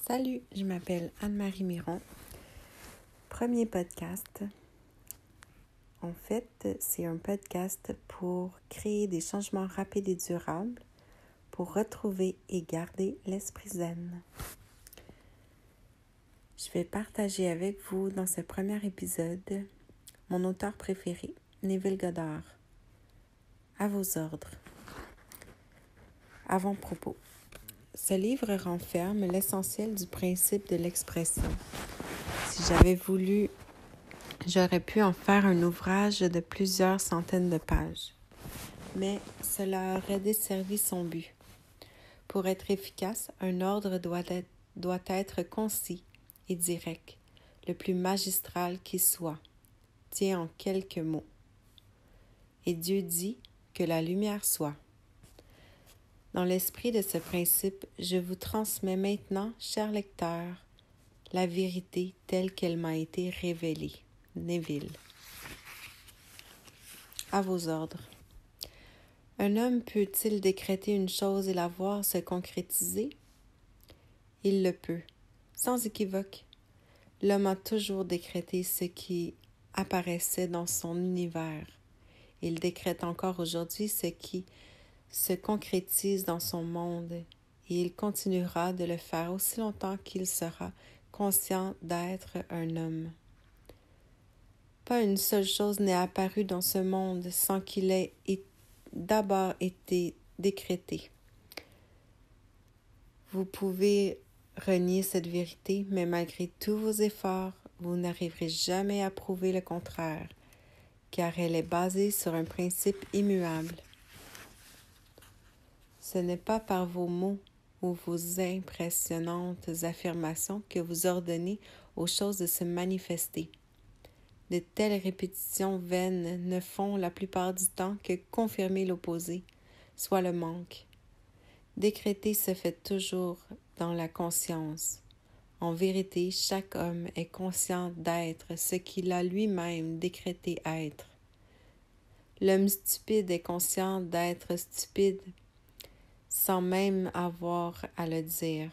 Salut, je m'appelle Anne-Marie Miron. Premier podcast. En fait, c'est un podcast pour créer des changements rapides et durables pour retrouver et garder l'esprit zen. Je vais partager avec vous dans ce premier épisode mon auteur préféré, Neville Goddard. À vos ordres. Avant-propos. Ce livre renferme l'essentiel du principe de l'expression. Si j'avais voulu, j'aurais pu en faire un ouvrage de plusieurs centaines de pages. Mais cela aurait desservi son but. Pour être efficace, un ordre doit être concis et direct, le plus magistral qui soit, tient en quelques mots. Et Dieu dit que la lumière soit. Dans l'esprit de ce principe, je vous transmets maintenant, chers lecteurs, la vérité telle qu'elle m'a été révélée. Neville. À vos ordres. Un homme peut-il décréter une chose et la voir se concrétiser? Il le peut, sans équivoque. L'homme a toujours décrété ce qui apparaissait dans son univers. Il décrète encore aujourd'hui ce qui se concrétise dans son monde, et il continuera de le faire aussi longtemps qu'il sera conscient d'être un homme. Pas une seule chose n'est apparue dans ce monde sans qu'il ait d'abord été décrété. Vous pouvez renier cette vérité, mais malgré tous vos efforts, vous n'arriverez jamais à prouver le contraire, car elle est basée sur un principe immuable. Ce n'est pas par vos mots ou vos impressionnantes affirmations que vous ordonnez aux choses de se manifester. De telles répétitions vaines ne font la plupart du temps que confirmer l'opposé, soit le manque. Décréter se fait toujours dans la conscience. En vérité, chaque homme est conscient d'être ce qu'il a lui-même décrété être. L'homme stupide est conscient d'être stupide sans même avoir à le dire.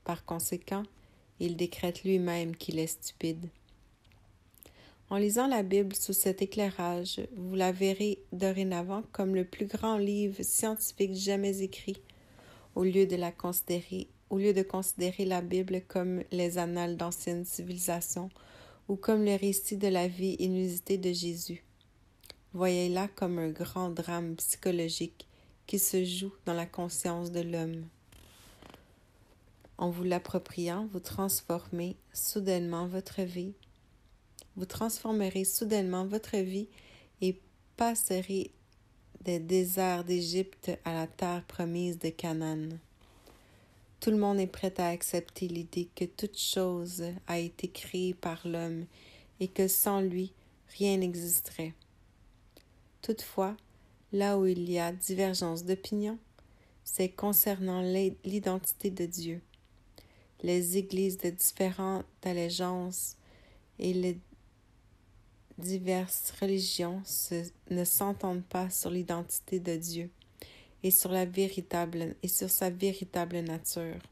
Par conséquent, il décrète lui-même qu'il est stupide. En lisant la Bible sous cet éclairage, vous la verrez dorénavant comme le plus grand livre scientifique jamais écrit, au lieu de considérer la Bible comme les annales d'anciennes civilisations ou comme le récit de la vie inusitée de Jésus. Voyez-la comme un grand drame psychologique qui se joue dans la conscience de l'homme. En vous l'appropriant, vous transformerez soudainement votre vie et passerez des déserts d'Égypte à la terre promise de Canaan. Tout le monde est prêt à accepter l'idée que toute chose a été créée par l'homme et que sans lui, rien n'existerait. Toutefois, là où il y a divergence d'opinion, c'est concernant l'identité de Dieu. Les églises de différentes allégeances et les diverses religions ne s'entendent pas sur l'identité de Dieu et sur sa véritable nature.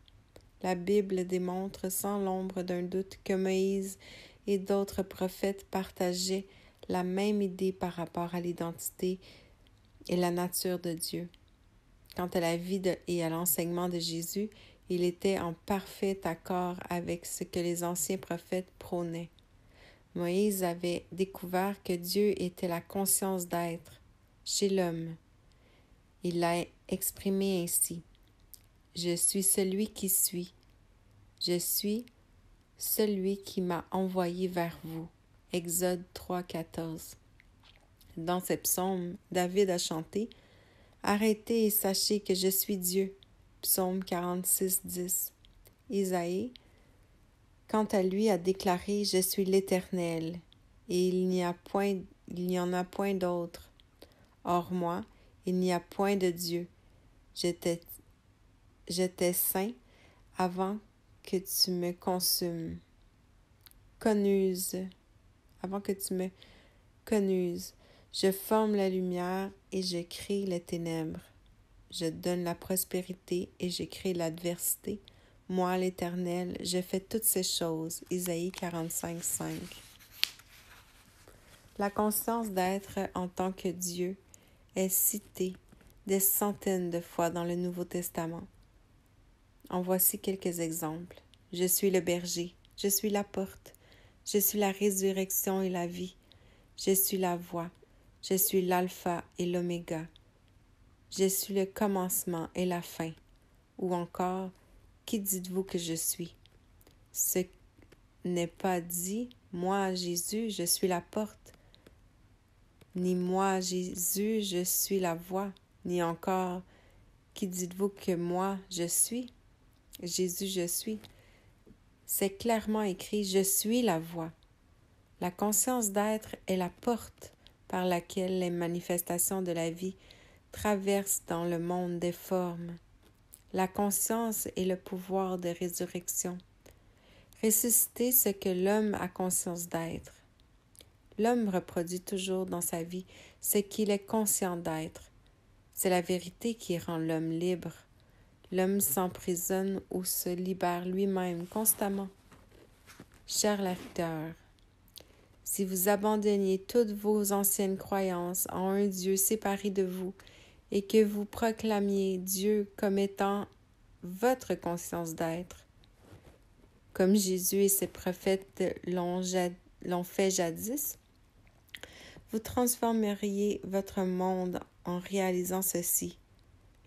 La Bible démontre sans l'ombre d'un doute que Moïse et d'autres prophètes partageaient la même idée par rapport à l'identité et la nature de Dieu. Quant à la vie et à l'enseignement de Jésus, il était en parfait accord avec ce que les anciens prophètes prônaient. Moïse avait découvert que Dieu était la conscience d'être chez l'homme. Il l'a exprimé ainsi. « Je suis celui qui suis. Je suis celui qui m'a envoyé vers vous. » Exode 3,14. Dans ces psaumes, David a chanté « Arrêtez et sachez que je suis Dieu. » Psaume 46,10. Isaïe, quant à lui, a déclaré « Je suis l'Éternel, et il n'y en a point d'autre. Hors moi, il n'y a point de Dieu. J'étais saint avant que tu me consumes. Avant que tu me connuses. Je forme la lumière et je crée les ténèbres. Je donne la prospérité et je crée l'adversité. moi l'Éternel, je fais toutes ces choses. Isaïe 45, 5. La conscience d'être en tant que Dieu est citée des centaines de fois dans le Nouveau Testament. En voici quelques exemples. Je suis le berger, je suis la porte, je suis la résurrection et la vie, je suis la voie, je suis l'alpha et l'oméga, je suis le commencement et la fin. Ou encore, qui dites-vous que je suis? Ce n'est pas dit, moi, Jésus, je suis la porte, ni moi, Jésus, je suis la voie, ni encore, qui dites-vous que moi, je suis? Jésus, je suis. C'est clairement écrit, je suis la voie. La conscience d'être est la porte par laquelle les manifestations de la vie traversent dans le monde des formes. La conscience est le pouvoir de résurrection. Ressusciter ce que l'homme a conscience d'être. L'homme reproduit toujours dans sa vie ce qu'il est conscient d'être. C'est la vérité qui rend l'homme libre. L'homme s'emprisonne ou se libère lui-même constamment. Cher lecteur, si vous abandonniez toutes vos anciennes croyances en un Dieu séparé de vous et que vous proclamiez Dieu comme étant votre conscience d'être, comme Jésus et ses prophètes l'ont fait jadis, vous transformeriez votre monde en réalisant ceci.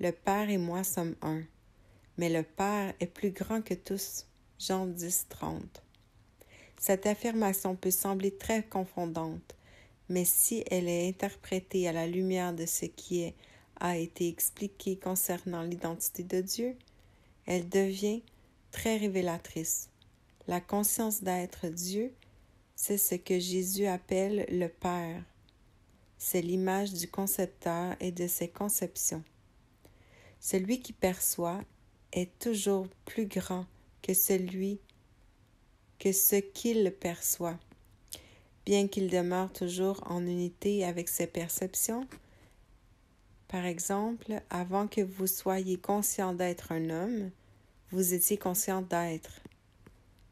Le Père et moi sommes un, mais le Père est plus grand que tous. Jean 10, 30. Cette affirmation peut sembler très confondante, mais si elle est interprétée à la lumière de ce qui a été expliqué concernant l'identité de Dieu, elle devient très révélatrice. La conscience d'être Dieu, c'est ce que Jésus appelle le Père. C'est l'image du concepteur et de ses conceptions. Celui qui perçoit est toujours plus grand que ce qu'il perçoit. Bien qu'il demeure toujours en unité avec ses perceptions, par exemple, avant que vous soyez conscient d'être un homme, vous étiez conscient d'être.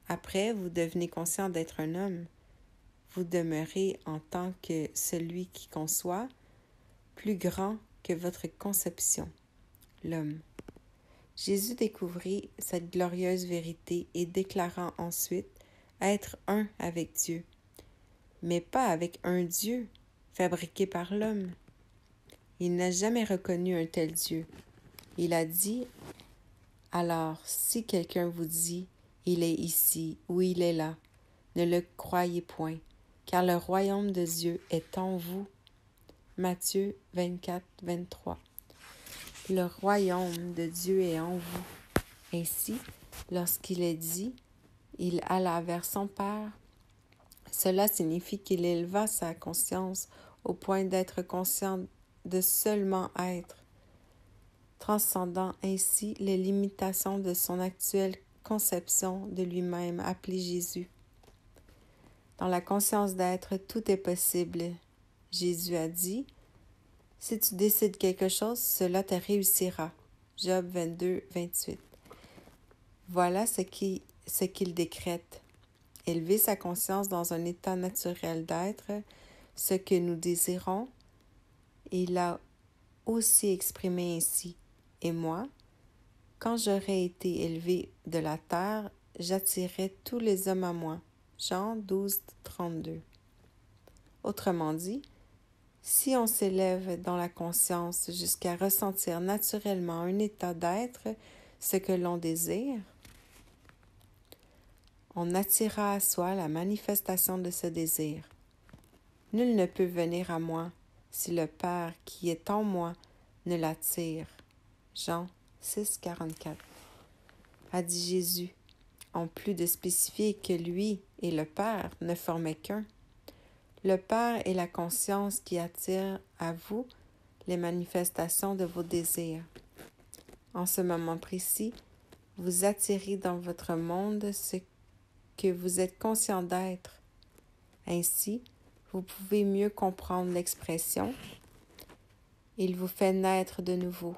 Après, vous devenez conscient d'être un homme. Vous demeurez en tant que celui qui conçoit, plus grand que votre conception, l'homme. Jésus découvrit cette glorieuse vérité et déclarant ensuite être un avec Dieu, mais pas avec un Dieu fabriqué par l'homme. Il n'a jamais reconnu un tel Dieu. Il a dit, alors, si quelqu'un vous dit, il est ici ou il est là, ne le croyez point, car le royaume de Dieu est en vous. Matthieu 24, 23. Le royaume de Dieu est en vous. Ainsi, lorsqu'il est dit, il alla vers son Père, cela signifie qu'il éleva sa conscience au point d'être conscient de seulement être, transcendant ainsi les limitations de son actuelle conception de lui-même appelé Jésus. Dans la conscience d'être, tout est possible. Jésus a dit, « Si tu décides quelque chose, cela te réussira. » Job 22, 28. Voilà ce qu'il décrète. Élever sa conscience dans un état naturel d'être, ce que nous désirons, il a aussi exprimé ainsi. Et moi, quand j'aurai été élevé de la terre, j'attirerai tous les hommes à moi. Jean 12, 32. Autrement dit, si on s'élève dans la conscience jusqu'à ressentir naturellement un état d'être, ce que l'on désire, on attirera à soi la manifestation de ce désir. Nul ne peut venir à moi si le Père qui est en moi ne l'attire. Jean 6, 44. A dit Jésus, en plus de spécifier que lui et le Père ne formaient qu'un. Le Père est la conscience qui attire à vous les manifestations de vos désirs. En ce moment précis, vous attirez dans votre monde ce que vous êtes conscient d'être. Ainsi, vous pouvez mieux comprendre l'expression « Il vous fait naître de nouveau ».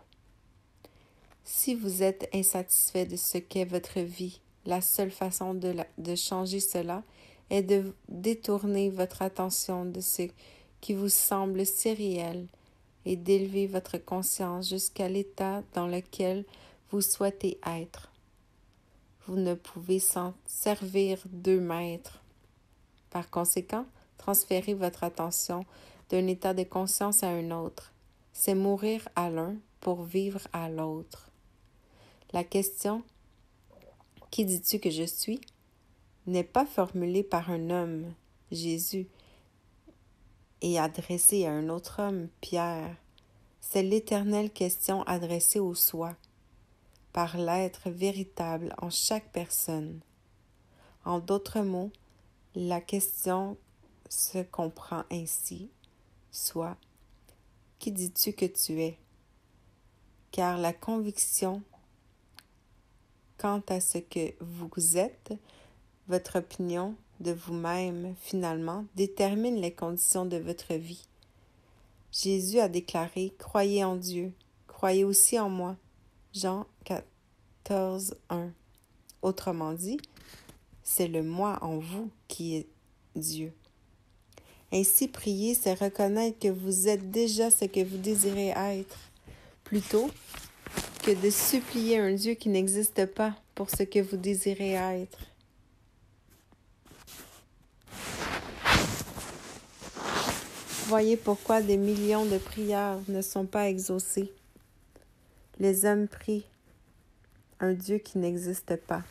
Si vous êtes insatisfait de ce qu'est votre vie, la seule façon de changer cela est de détourner votre attention de ce qui vous semble si réel et d'élever votre conscience jusqu'à l'état dans lequel vous souhaitez être. Vous ne pouvez s'en servir deux maîtres. Par conséquent, transférez votre attention d'un état de conscience à un autre. C'est mourir à l'un pour vivre à l'autre. La question « Qui dis-tu que je suis ?» n'est pas formulée par un homme, Jésus, et adressée à un autre homme, Pierre. C'est l'éternelle question adressée au soi, par l'être véritable en chaque personne. En d'autres mots, la question se comprend ainsi, soit « Qui dis-tu que tu es ?» Car la conviction quant à ce que vous êtes, votre opinion de vous-même, finalement, détermine les conditions de votre vie. Jésus a déclaré « Croyez en Dieu, croyez aussi en moi ». Jean 14, 1. Autrement dit, c'est le moi en vous qui est Dieu. Ainsi, prier, c'est reconnaître que vous êtes déjà ce que vous désirez être, plutôt que de supplier un Dieu qui n'existe pas pour ce que vous désirez être. Voyez pourquoi des millions de prières ne sont pas exaucées. Les hommes prient un Dieu qui n'existe pas.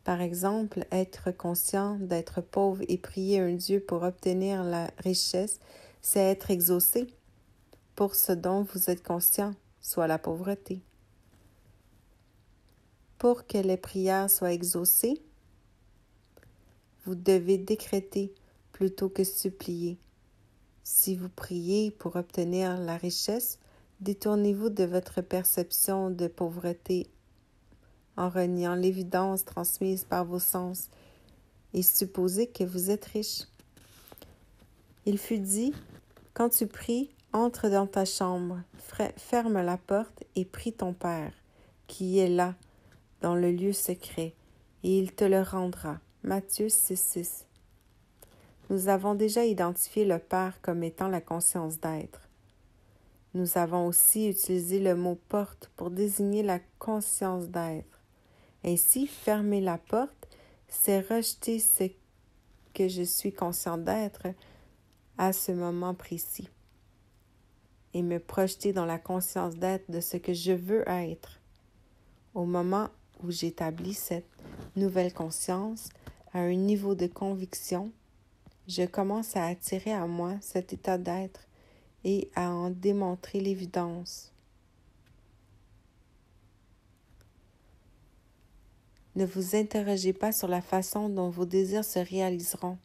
Par exemple, être conscient d'être pauvre et prier un Dieu pour obtenir la richesse, c'est être exaucé pour ce dont vous êtes conscient, soit la pauvreté. Pour que les prières soient exaucées, vous devez décréter plutôt que supplier. Si vous priez pour obtenir la richesse, détournez-vous de votre perception de pauvreté en reniant l'évidence transmise par vos sens et supposez que vous êtes riche. Il fut dit, quand tu pries, entre dans ta chambre, ferme la porte et prie ton Père, qui est là, dans le lieu secret, et il te le rendra. Matthieu 6,6. Nous avons déjà identifié le Père comme étant la conscience d'être. Nous avons aussi utilisé le mot « porte » pour désigner la conscience d'être. Ainsi, fermer la porte, c'est rejeter ce que je suis conscient d'être à ce moment précis et me projeter dans la conscience d'être de ce que je veux être. Au moment où j'établis cette nouvelle conscience à un niveau de conviction, je commence à attirer à moi cet état d'être et à en démontrer l'évidence. Ne vous interrogez pas sur la façon dont vos désirs se réaliseront,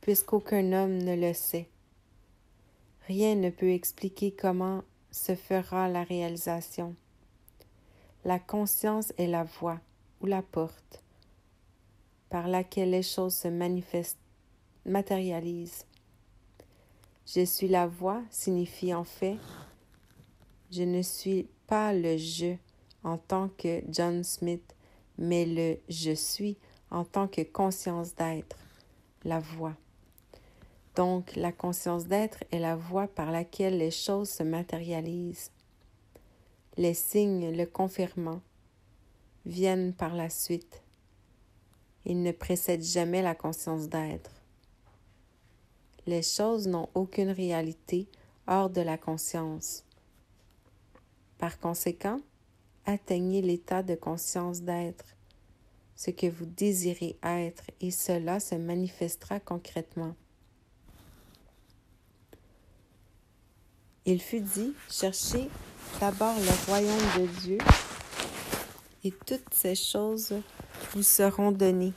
puisqu'aucun homme ne le sait. Rien ne peut expliquer comment se fera la réalisation. La conscience est la voie ou la porte par laquelle les choses se matérialisent. Je suis la voie signifie en fait, je ne suis pas le je en tant que John Smith, mais le je suis en tant que conscience d'être, la voie. Donc, la conscience d'être est la voie par laquelle les choses se matérialisent. Les signes le confirmant viennent par la suite. Ils ne précèdent jamais la conscience d'être. Les choses n'ont aucune réalité hors de la conscience. Par conséquent, atteignez l'état de conscience d'être, ce que vous désirez être, et cela se manifestera concrètement. Il fut dit, cherchez d'abord le royaume de Dieu, et toutes ces choses vous seront données.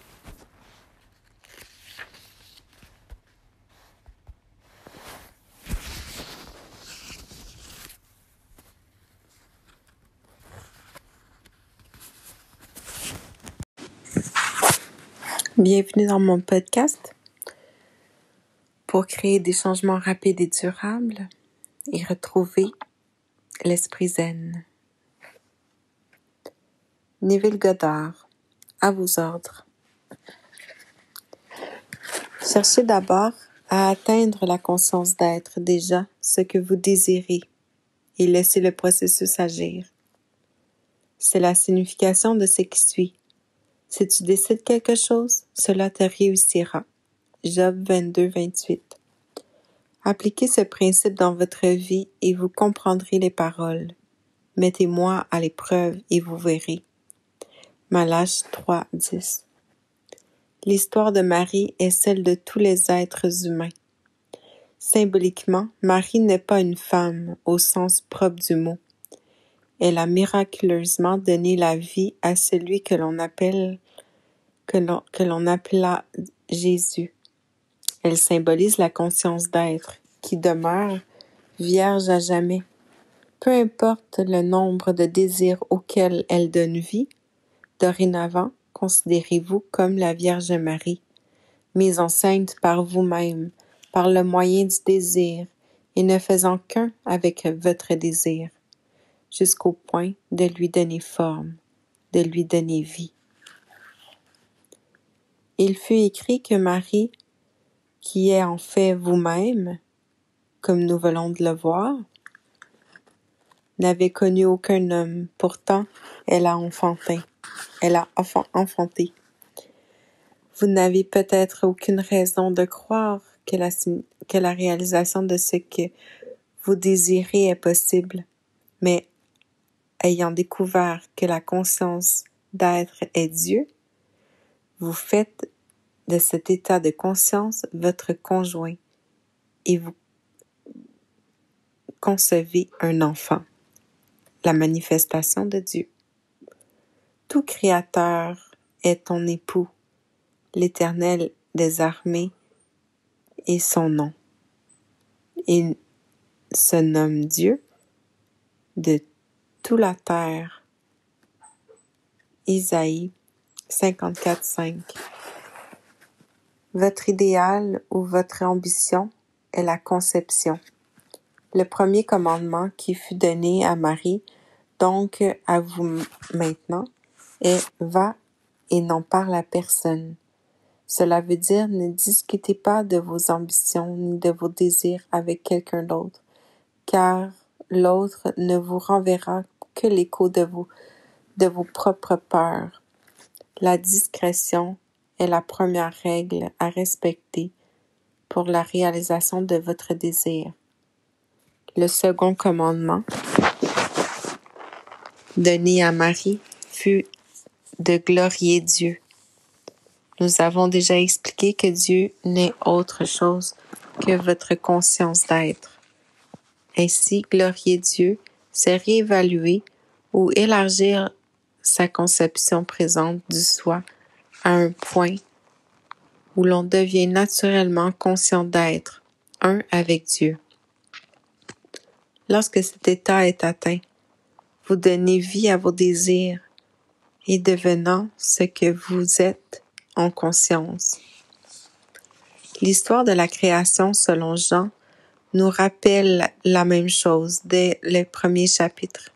Bienvenue dans mon podcast pour créer des changements rapides et durables. et retrouvez l'esprit zen. Neville Goddard, à vos ordres. Cherchez d'abord à atteindre la conscience d'être déjà ce que vous désirez et laissez le processus agir. C'est la signification de ce qui suit. Si tu décides quelque chose, cela te réussira. Job 22, 28. Appliquez ce principe dans votre vie et vous comprendrez les paroles. Mettez-moi à l'épreuve et vous verrez. Malachie 3, 10. L'histoire de Marie est celle de tous les êtres humains. Symboliquement, Marie n'est pas une femme au sens propre du mot. Elle a miraculeusement donné la vie à celui que l'on appela Jésus. Elle symbolise la conscience d'être, qui demeure vierge à jamais. Peu importe le nombre de désirs auxquels elle donne vie, dorénavant, considérez-vous comme la Vierge Marie, mise enceinte par vous-même, par le moyen du désir, et ne faisant qu'un avec votre désir, jusqu'au point de lui donner forme, de lui donner vie. Il fut écrit que Marie, qui est en fait vous-même, comme nous venons de le voir, n'avait connu aucun homme. Pourtant, elle a enfanté. Vous n'avez peut-être aucune raison de croire que la réalisation de ce que vous désirez est possible, mais ayant découvert que la conscience d'être est Dieu, vous faites de cet état de conscience votre conjoint et vous concevez un enfant, la manifestation de Dieu. Tout créateur est ton époux, l'Éternel des armées est son nom. Il se nomme Dieu de toute la terre. Isaïe 54, 5. Votre idéal ou votre ambition est la conception. Le premier commandement qui fut donné à Marie, donc à vous maintenant, est « Va et n'en parle à personne ». Cela veut dire ne discutez pas de vos ambitions ni de vos désirs avec quelqu'un d'autre, car l'autre ne vous renverra que l'écho de vos propres peurs. La discrétion est la première règle à respecter pour la réalisation de votre désir. Le second commandement donné à Marie fut de glorifier Dieu. Nous avons déjà expliqué que Dieu n'est autre chose que votre conscience d'être. Ainsi, glorifier Dieu, c'est réévaluer ou élargir sa conception présente du soi à un point où l'on devient naturellement conscient d'être un avec Dieu. Lorsque cet état est atteint, vous donnez vie à vos désirs et devenant ce que vous êtes en conscience. L'histoire de la création selon Jean nous rappelle la même chose dès le premier chapitre.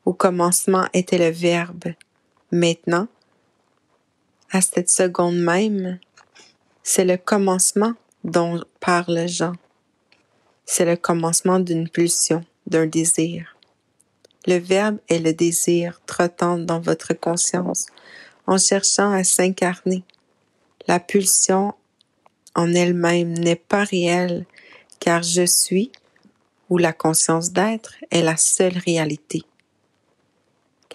Au commencement était le Verbe. Maintenant, à cette seconde même, c'est le commencement dont parle Jean. C'est le commencement d'une pulsion, d'un désir. Le Verbe est le désir trottant dans votre conscience, en cherchant à s'incarner. La pulsion en elle-même n'est pas réelle, car je suis, ou la conscience d'être, est la seule réalité.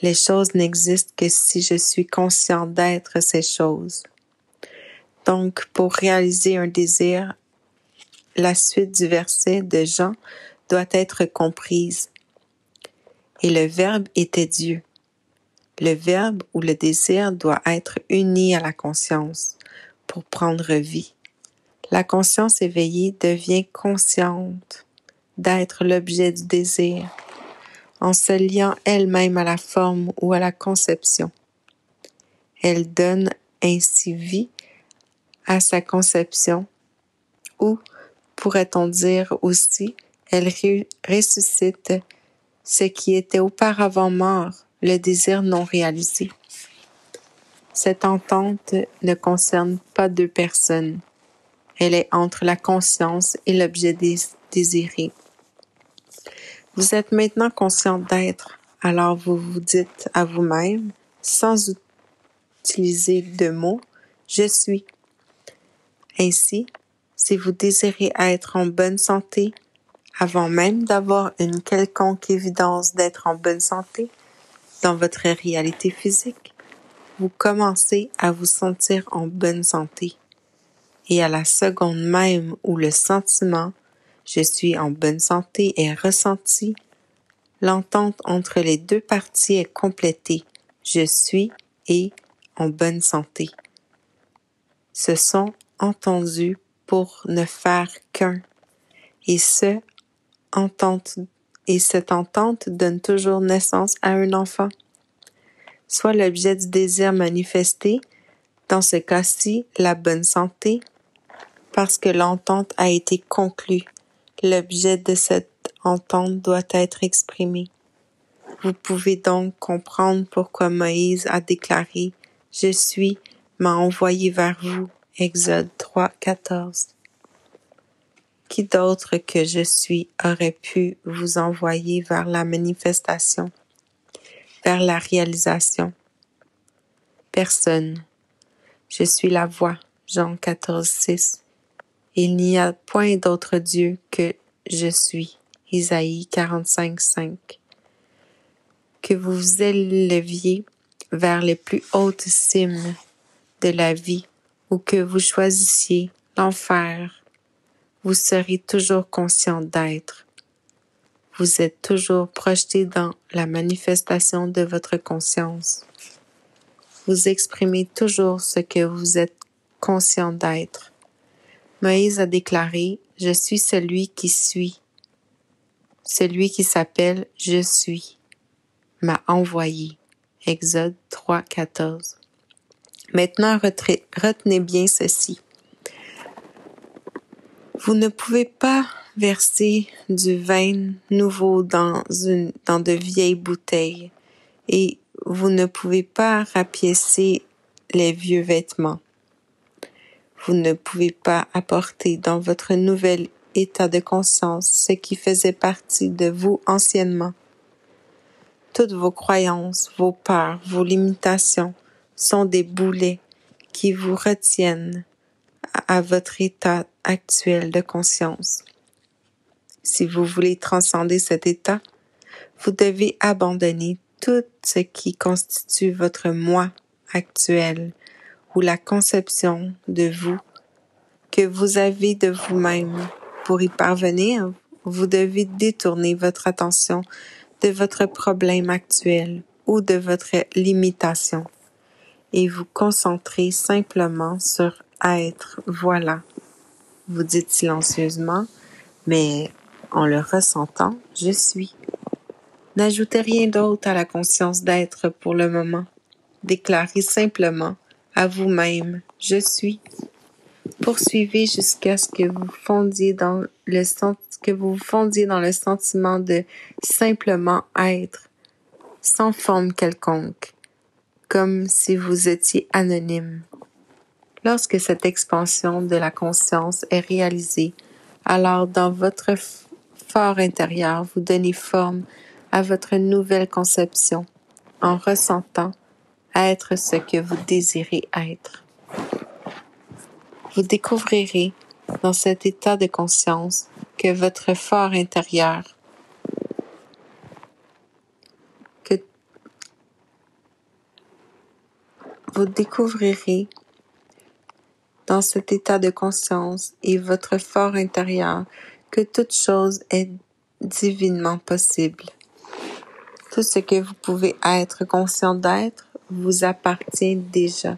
Les choses n'existent que si je suis conscient d'être ces choses. Donc, pour réaliser un désir, la suite du verset de Jean doit être comprise. Et le Verbe était Dieu. Le Verbe ou le désir doit être uni à la conscience pour prendre vie. La conscience éveillée devient consciente d'être l'objet du désir, en se liant elle-même à la forme ou à la conception. Elle donne ainsi vie à sa conception, ou, pourrait-on dire aussi, Elle ressuscite ce qui était auparavant mort, le désir non réalisé. Cette entente ne concerne pas deux personnes. Elle est entre la conscience et l'objet désiré. Vous êtes maintenant conscient d'être, alors vous vous dites à vous-même, sans utiliser de mots, « je suis ». Ainsi, si vous désirez être en bonne santé, avant même d'avoir une quelconque évidence d'être en bonne santé dans votre réalité physique, vous commencez à vous sentir en bonne santé. Et à la seconde même où le sentiment « je suis en bonne santé » est ressenti, l'entente entre les deux parties est complétée. Je suis et en bonne santé. Se sont entendus pour ne faire qu'un. Et cette entente donne toujours naissance à un enfant. Soit l'objet du désir manifesté, dans ce cas-ci, la bonne santé, parce que l'entente a été conclue. L'objet de cette entente doit être exprimé. Vous pouvez donc comprendre pourquoi Moïse a déclaré « Je suis » m'a envoyé vers vous. Exode 3, 14. Qui d'autre que je suis aurait pu vous envoyer vers la manifestation, vers la réalisation? Personne. Je suis la voix. Jean 14, 6. Il n'y a point d'autre Dieu que je suis. Isaïe 45, 5. Que vous vous éleviez vers les plus hautes cimes de la vie ou que vous choisissiez l'enfer, vous serez toujours conscient d'être. Vous êtes toujours projeté dans la manifestation de votre conscience. Vous exprimez toujours ce que vous êtes conscient d'être. Moïse a déclaré « Je suis celui qui suis ». Celui qui s'appelle « Je suis » m'a envoyé. Exode 3, 14. Maintenant, retenez bien ceci. Vous ne pouvez pas verser du vin nouveau dans de vieilles bouteilles et vous ne pouvez pas rapiécer les vieux vêtements. Vous ne pouvez pas apporter dans votre nouvel état de conscience ce qui faisait partie de vous anciennement. Toutes vos croyances, vos peurs, vos limitations sont des boulets qui vous retiennent à votre état actuel de conscience. Si vous voulez transcender cet état, vous devez abandonner tout ce qui constitue votre moi actuel ou la conception de vous que vous avez de vous-même. Pour y parvenir, vous devez détourner votre attention de votre problème actuel ou de votre limitation et vous concentrer simplement sur être. Voilà. Vous dites silencieusement, mais en le ressentant, je suis. N'ajoutez rien d'autre à la conscience d'être pour le moment. Déclarez simplement à vous-même, je suis. Poursuivez jusqu'à ce que vous fondiez dans le sentiment de simplement être, sans forme quelconque, comme si vous étiez anonyme. Lorsque cette expansion de la conscience est réalisée, alors dans votre fort intérieur, vous donnez forme à votre nouvelle conception en ressentant être ce que vous désirez être. Vous découvrirez dans cet état de conscience que votre fort intérieur, vous découvrirez dans cet état de conscience et votre fort intérieur que toute chose est divinement possible. Tout ce que vous pouvez être conscient d'être vous appartient déjà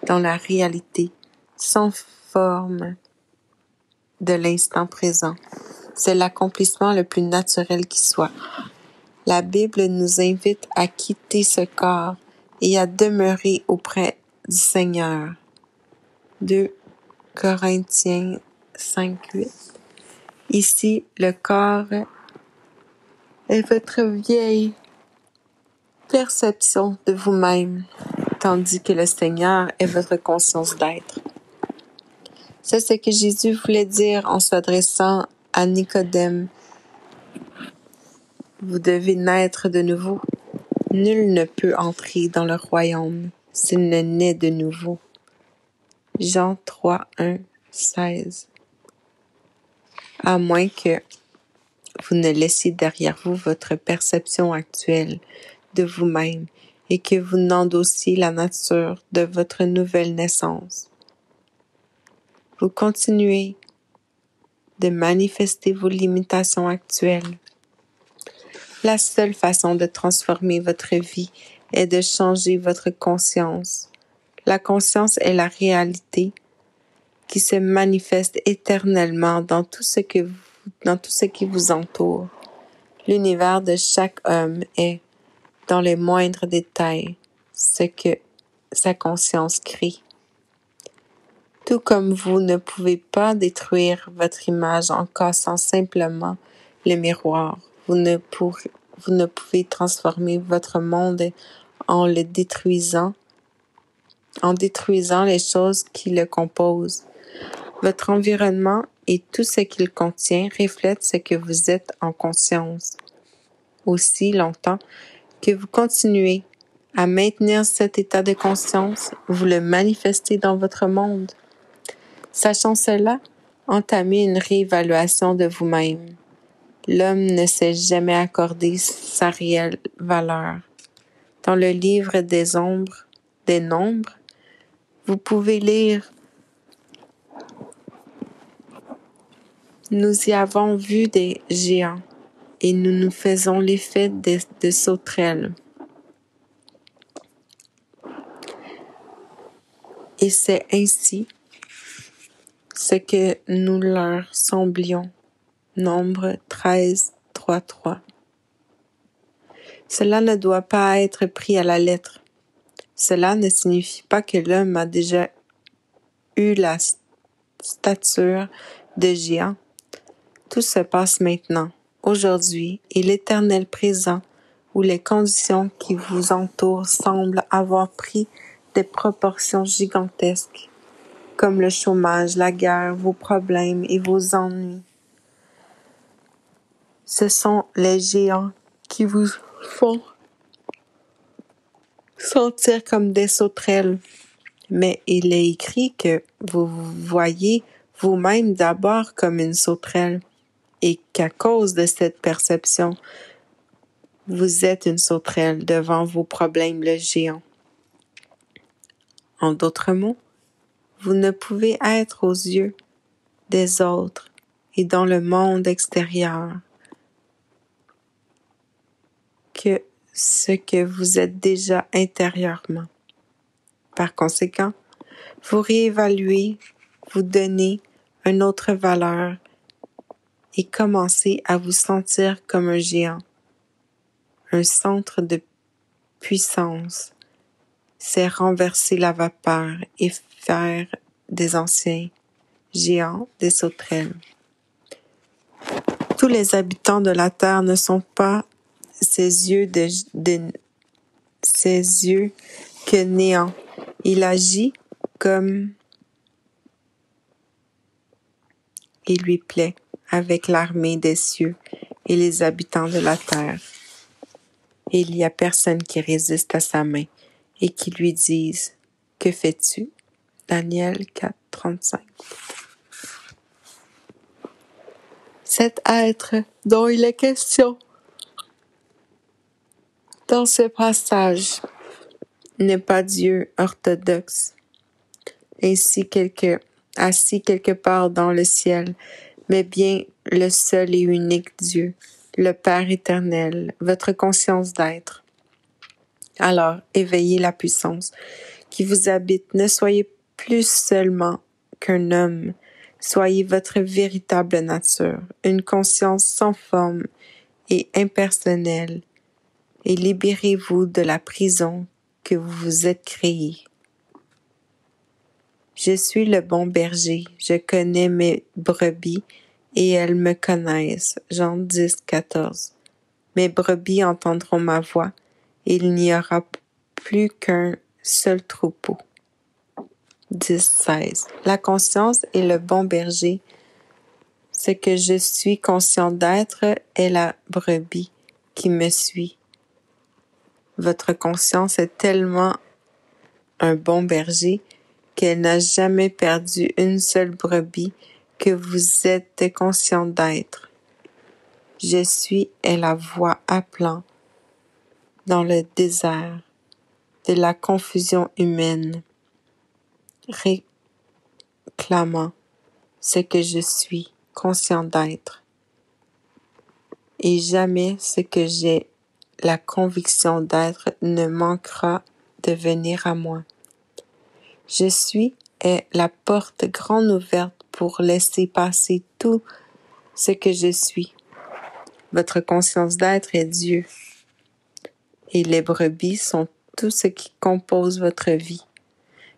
dans la réalité, sans forme de l'instant présent. C'est l'accomplissement le plus naturel qui soit. La Bible nous invite à quitter ce corps et à demeurer auprès du Seigneur. 2 Corinthiens 5, 8. Ici, le corps est votre vieille perception de vous-même, tandis que le Seigneur est votre conscience d'être. C'est ce que Jésus voulait dire en s'adressant à Nicodème. Vous devez naître de nouveau. Nul ne peut entrer dans le royaume s'il ne naît de nouveau. Jean 3, 1, 16. À moins que vous ne laissiez derrière vous votre perception actuelle de vous-même et que vous n'endossiez la nature de votre nouvelle naissance. Vous continuez de manifester vos limitations actuelles. La seule façon de transformer votre vie est de changer votre conscience. La conscience est la réalité qui se manifeste éternellement dans tout ce qui vous entoure. L'univers de chaque homme est, dans les moindres détails, ce que sa conscience crée. Tout comme vous ne pouvez pas détruire votre image en cassant simplement le miroir, vous ne pouvez transformer votre monde en détruisant les choses qui le composent. Votre environnement et tout ce qu'il contient reflètent ce que vous êtes en conscience. Aussi longtemps que vous continuez à maintenir cet état de conscience, vous le manifestez dans votre monde. Sachant cela, entamez une réévaluation de vous-même. L'homme ne s'est jamais accordé sa réelle valeur. Dans le livre des nombres, vous pouvez lire « Nous y avons vu des géants, et nous nous faisons l'effet de sauterelles. » Et c'est ainsi ce que nous leur semblions. Nombre 13, 3, 3. Cela ne doit pas être pris à la lettre. Cela ne signifie pas que l'homme a déjà eu la stature de géant. Tout se passe maintenant, aujourd'hui, et l'éternel présent, où les conditions qui vous entourent semblent avoir pris des proportions gigantesques, comme le chômage, la guerre, vos problèmes et vos ennuis. Ce sont les géants qui vous font sentir comme des sauterelles. Mais il est écrit que vous vous voyez vous-même d'abord comme une sauterelle et qu'à cause de cette perception, vous êtes une sauterelle devant vos problèmes le géant. En d'autres mots, vous ne pouvez être aux yeux des autres et dans le monde extérieur que ce que vous êtes déjà intérieurement. Par conséquent, vous réévaluez, vous donnez une autre valeur et commencez à vous sentir comme un géant, un centre de puissance. C'est renverser la vapeur et faire des anciens géants des sauterelles. Tous les habitants de la terre ne sont pas ses yeux que néant. Il agit comme il lui plaît avec l'armée des cieux et les habitants de la terre. Et il n'y a personne qui résiste à sa main et qui lui dise « Que fais-tu » Daniel 4, 35. Cet être dont il est question dans ce passage n'est pas Dieu orthodoxe, assis quelque part dans le ciel, mais bien le seul et unique Dieu, le Père éternel, votre conscience d'être. Alors, éveillez la puissance qui vous habite. Ne soyez plus seulement qu'un homme, soyez votre véritable nature, une conscience sans forme et impersonnelle, et libérez-vous de la prison que vous vous êtes créée. Je suis le bon berger, je connais mes brebis et elles me connaissent. Jean 10, 14. Mes brebis entendront ma voix, et il n'y aura plus qu'un seul troupeau. 10, 16. La conscience est le bon berger. Ce que je suis conscient d'être est la brebis qui me suit. Votre conscience est tellement un bon berger qu'elle n'a jamais perdu une seule brebis que vous êtes conscient d'être. Je suis est la voix appelant dans le désert de la confusion humaine, réclamant ce que je suis conscient d'être, et jamais ce que j'ai la conviction d'être ne manquera de venir à moi. Je suis est la porte grande ouverte pour laisser passer tout ce que je suis. Votre conscience d'être est Dieu, et les brebis sont tout ce qui compose votre vie.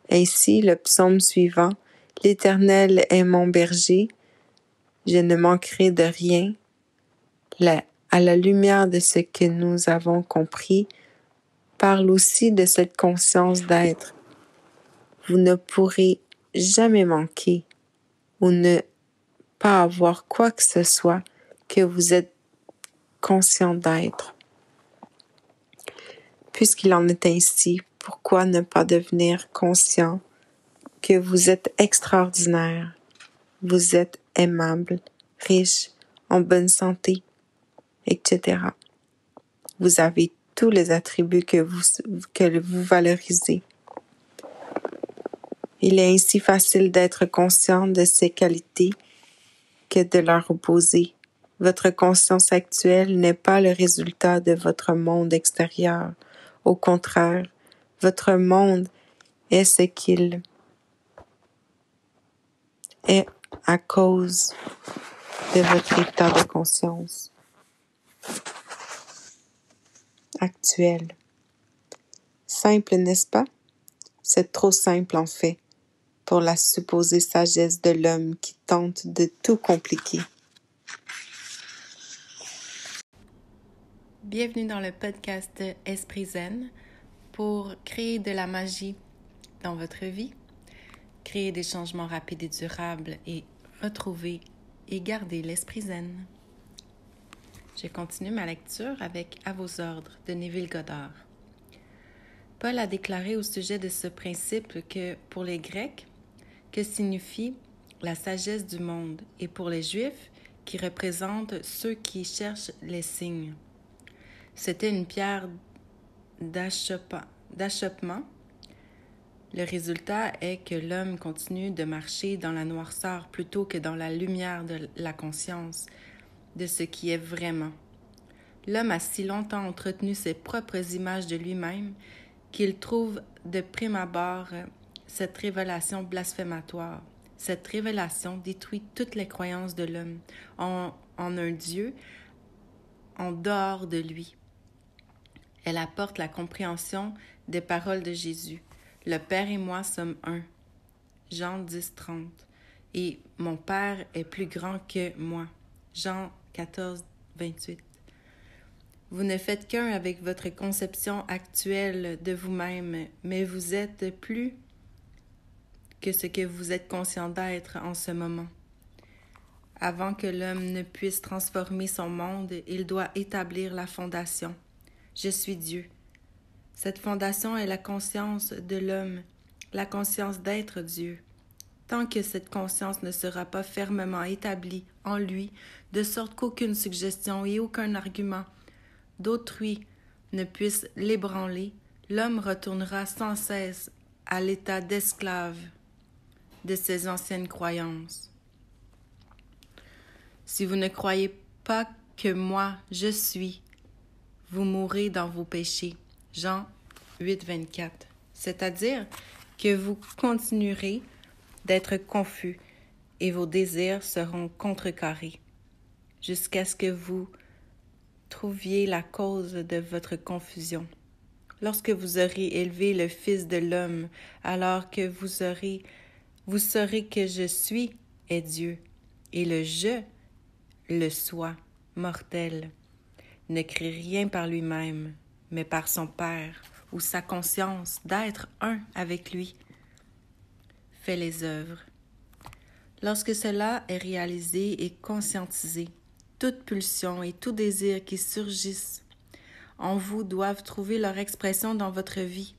Ainsi, le psaume suivant, « L'Éternel est mon berger, je ne manquerai de rien », à la lumière de ce que nous avons compris, parle aussi de cette conscience d'être. Vous ne pourrez jamais manquer ou ne pas avoir quoi que ce soit que vous êtes conscient d'être. Puisqu'il en est ainsi, pourquoi ne pas devenir conscient que vous êtes extraordinaire, vous êtes aimable, riche, en bonne santé, etc. Vous avez tous les attributs que vous valorisez. Il est ainsi facile d'être conscient de ces qualités que de leur opposer. Votre conscience actuelle n'est pas le résultat de votre monde extérieur. Au contraire, votre monde est ce qu'il est à cause de votre état de conscience actuel. Simple, n'est-ce pas? C'est trop simple en fait pour la supposée sagesse de l'homme qui tente de tout compliquer. Bienvenue dans le podcast Esprit Zen pour créer de la magie dans votre vie, créer des changements rapides et durables et retrouver et garder l'esprit zen. Je continue ma lecture avec À vos ordres de Neville Goddard. Paul a déclaré au sujet de ce principe que pour les Grecs, que signifie la sagesse du monde, et pour les Juifs, qui représentent ceux qui cherchent les signes. C'était une pierre d'achoppement. Le résultat est que l'homme continue de marcher dans la noirceur plutôt que dans la lumière de la conscience de ce qui est vraiment. L'homme a si longtemps entretenu ses propres images de lui-même qu'il trouve de prime abord cette révélation blasphématoire. Cette révélation détruit toutes les croyances de l'homme en un Dieu en dehors de lui. Elle apporte la compréhension des paroles de Jésus. Le Père et moi sommes un. Jean 10, 30. Et mon Père est plus grand que moi. Jean 14, 28. Vous ne faites qu'un avec votre conception actuelle de vous-même, mais vous êtes plus que ce que vous êtes conscient d'être en ce moment. Avant que l'homme ne puisse transformer son monde, il doit établir la fondation. Je suis Dieu. Cette fondation est la conscience de l'homme, la conscience d'être Dieu. Tant que cette conscience ne sera pas fermement établie en lui, de sorte qu'aucune suggestion et aucun argument d'autrui ne puisse l'ébranler, l'homme retournera sans cesse à l'état d'esclave de ses anciennes croyances. Si vous ne croyez pas que moi, je suis, vous mourrez dans vos péchés. Jean 8, 24. C'est-à-dire que vous continuerez d'être confus et vos désirs seront contrecarrés jusqu'à ce que vous trouviez la cause de votre confusion. Lorsque vous aurez élevé le Fils de l'homme, alors que vous saurez que je suis est Dieu, et le « je » le soi, mortel, ne crée rien par lui-même, mais par son Père ou sa conscience d'être un avec lui, fait les œuvres. Lorsque cela est réalisé et conscientisé, toute pulsion et tout désir qui surgissent en vous doivent trouver leur expression dans votre vie.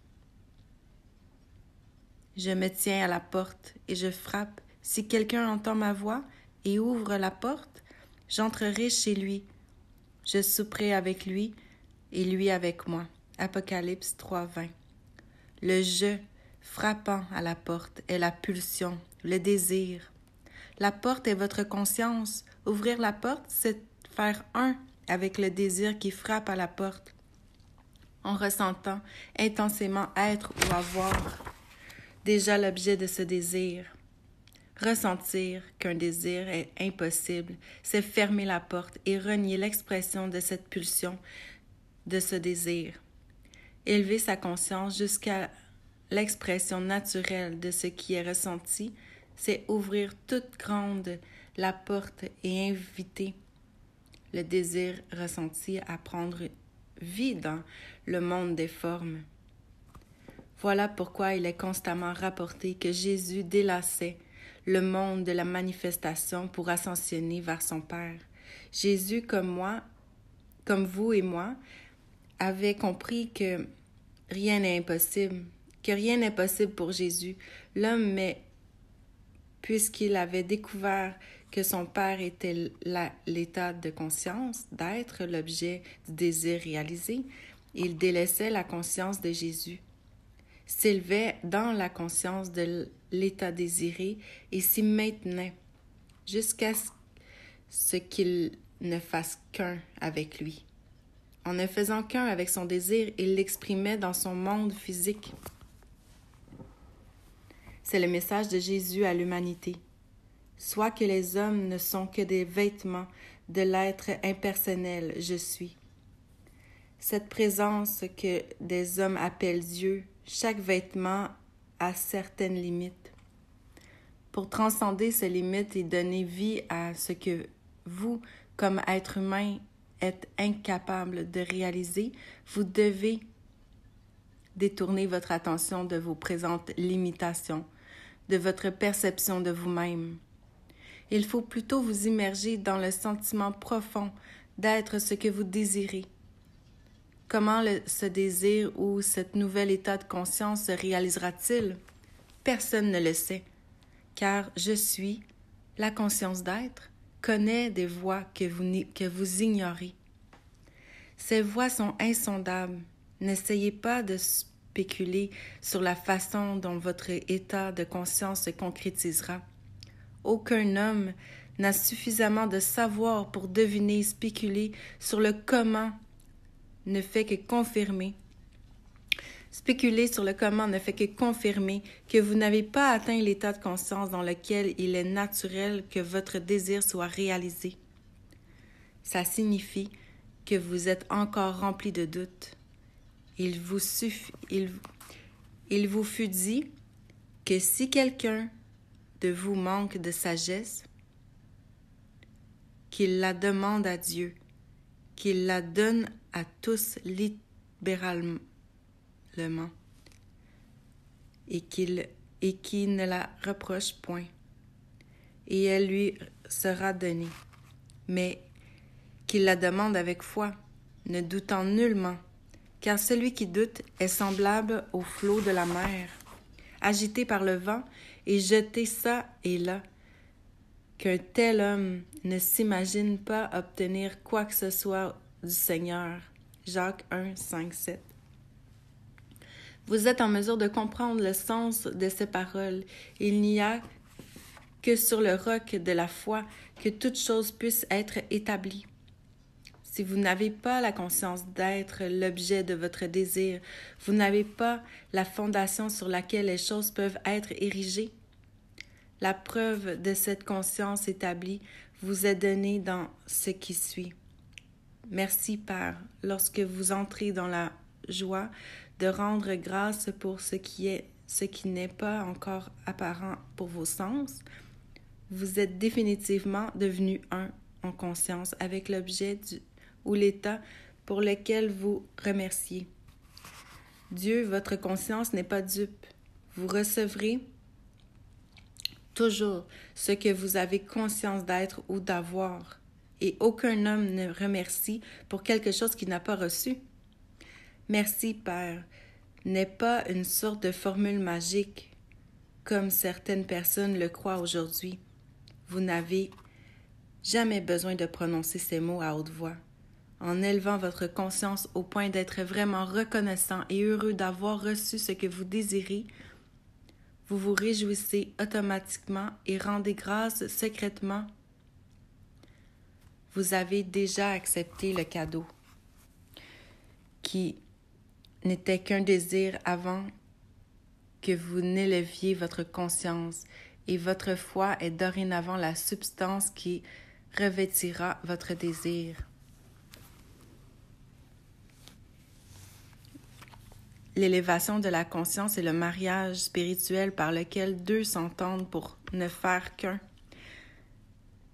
Je me tiens à la porte et je frappe. Si quelqu'un entend ma voix et ouvre la porte, j'entrerai chez lui. Je souperai avec lui et lui avec moi. Apocalypse 3:20. Le je frappant à la porte est la pulsion, le désir. La porte est votre conscience. Ouvrir la porte, c'est faire un avec le désir qui frappe à la porte, en ressentant intensément être ou avoir déjà l'objet de ce désir. Ressentir qu'un désir est impossible, c'est fermer la porte et renier l'expression de cette pulsion, de ce désir. Élever sa conscience jusqu'à l'expression naturelle de ce qui est ressenti, c'est ouvrir toute grande la porte et inviter le désir ressenti à prendre vie dans le monde des formes. Voilà pourquoi il est constamment rapporté que Jésus délaçait le monde de la manifestation pour ascensionner vers son Père. Jésus, comme moi, comme vous et moi, avait compris que rien n'est impossible, pour Jésus, l'homme, mais puisqu'il avait découvert que son Père était l'état de conscience, d'être l'objet du désir réalisé, il délaissait la conscience de Jésus, s'élevait dans la conscience de l'état désiré et s'y maintenait jusqu'à ce qu'il ne fasse qu'un avec lui. En ne faisant qu'un avec son désir, il l'exprimait dans son monde physique. C'est le message de Jésus à l'humanité. Soit que les hommes ne sont que des vêtements de l'être impersonnel « Je suis ». Cette présence que des hommes appellent Dieu, chaque vêtement a certaines limites. Pour transcender ces limites et donner vie à ce que vous, comme être humain, êtes incapable de réaliser, vous devez détourner votre attention de vos présentes limitations, de votre perception de vous-même. Il faut plutôt vous immerger dans le sentiment profond d'être ce que vous désirez. Comment ce désir ou cet nouvel état de conscience se réalisera-t-il? Personne ne le sait, car je suis, la conscience d'être, connaît des voies que vous ignorez. Ces voies sont insondables. N'essayez pas de spéculer sur la façon dont votre état de conscience se concrétisera. Aucun homme n'a suffisamment de savoir pour deviner et spéculer sur le comment ne fait que confirmer. Spéculer sur le comment ne fait que confirmer que vous n'avez pas atteint l'état de conscience dans lequel il est naturel que votre désir soit réalisé. Ça signifie que vous êtes encore rempli de doutes. Il vous fut dit que si quelqu'un de vous manque de sagesse, qu'il la demande à Dieu, qu'il la donne à tous libéralement, et qu'il ne la reproche point, et elle lui sera donnée, mais qu'il la demande avec foi, ne doutant nullement, car celui qui doute est semblable au flot de la mer, agité par le vent et jeté çà et là, qu'un tel homme ne s'imagine pas obtenir quoi que ce soit du Seigneur. Jacques 1, 5, 7. Vous êtes en mesure de comprendre le sens de ces paroles. Il n'y a que sur le roc de la foi que toute chose puisse être établie. Si vous n'avez pas la conscience d'être l'objet de votre désir, vous n'avez pas la fondation sur laquelle les choses peuvent être érigées. La preuve de cette conscience établie vous est donnée dans ce qui suit. Merci, Père, lorsque vous entrez dans la joie de rendre grâce pour ce qui n'est pas encore apparent pour vos sens. Vous êtes définitivement devenu un en conscience avec l'objet ou l'état pour lequel vous remerciez. Dieu, votre conscience n'est pas dupe. Vous recevrez toujours ce que vous avez conscience d'être ou d'avoir, et aucun homme ne remercie pour quelque chose qu'il n'a pas reçu. Merci, Père, n'est pas une sorte de formule magique, comme certaines personnes le croient aujourd'hui. Vous n'avez jamais besoin de prononcer ces mots à haute voix. En élevant votre conscience au point d'être vraiment reconnaissant et heureux d'avoir reçu ce que vous désirez, vous vous réjouissez automatiquement et rendez grâce secrètement. Vous avez déjà accepté le cadeau, qui n'était qu'un désir avant que vous n'éleviez votre conscience, et votre foi est dorénavant la substance qui revêtira votre désir. L'élévation de la conscience est le mariage spirituel par lequel deux s'entendent pour ne faire qu'un,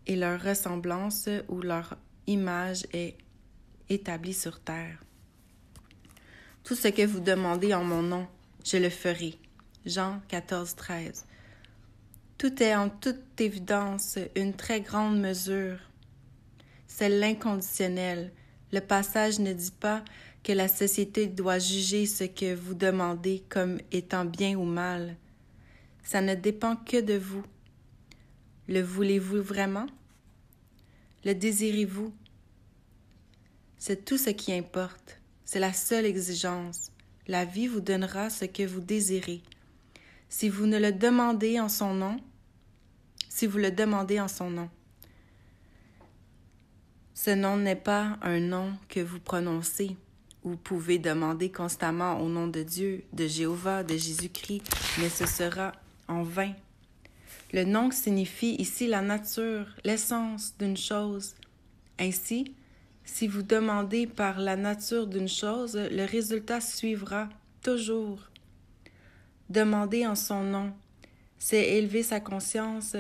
et leur ressemblance ou leur image est établie sur terre. Tout ce que vous demandez en mon nom, je le ferai. Jean 14, 13. Tout est en toute évidence une très grande mesure. C'est l'inconditionnel. Le passage ne dit pas que la société doit juger ce que vous demandez comme étant bien ou mal. Ça ne dépend que de vous. Le voulez-vous vraiment? Le désirez-vous? C'est tout ce qui importe. C'est la seule exigence. La vie vous donnera ce que vous désirez. Si vous le demandez en son nom, ce nom n'est pas un nom que vous prononcez. Vous pouvez demander constamment au nom de Dieu, de Jéhovah, de Jésus-Christ, mais ce sera en vain. Le nom signifie ici la nature, l'essence d'une chose. Ainsi, si vous demandez par la nature d'une chose, le résultat suivra toujours. Demander en son nom, c'est élever sa conscience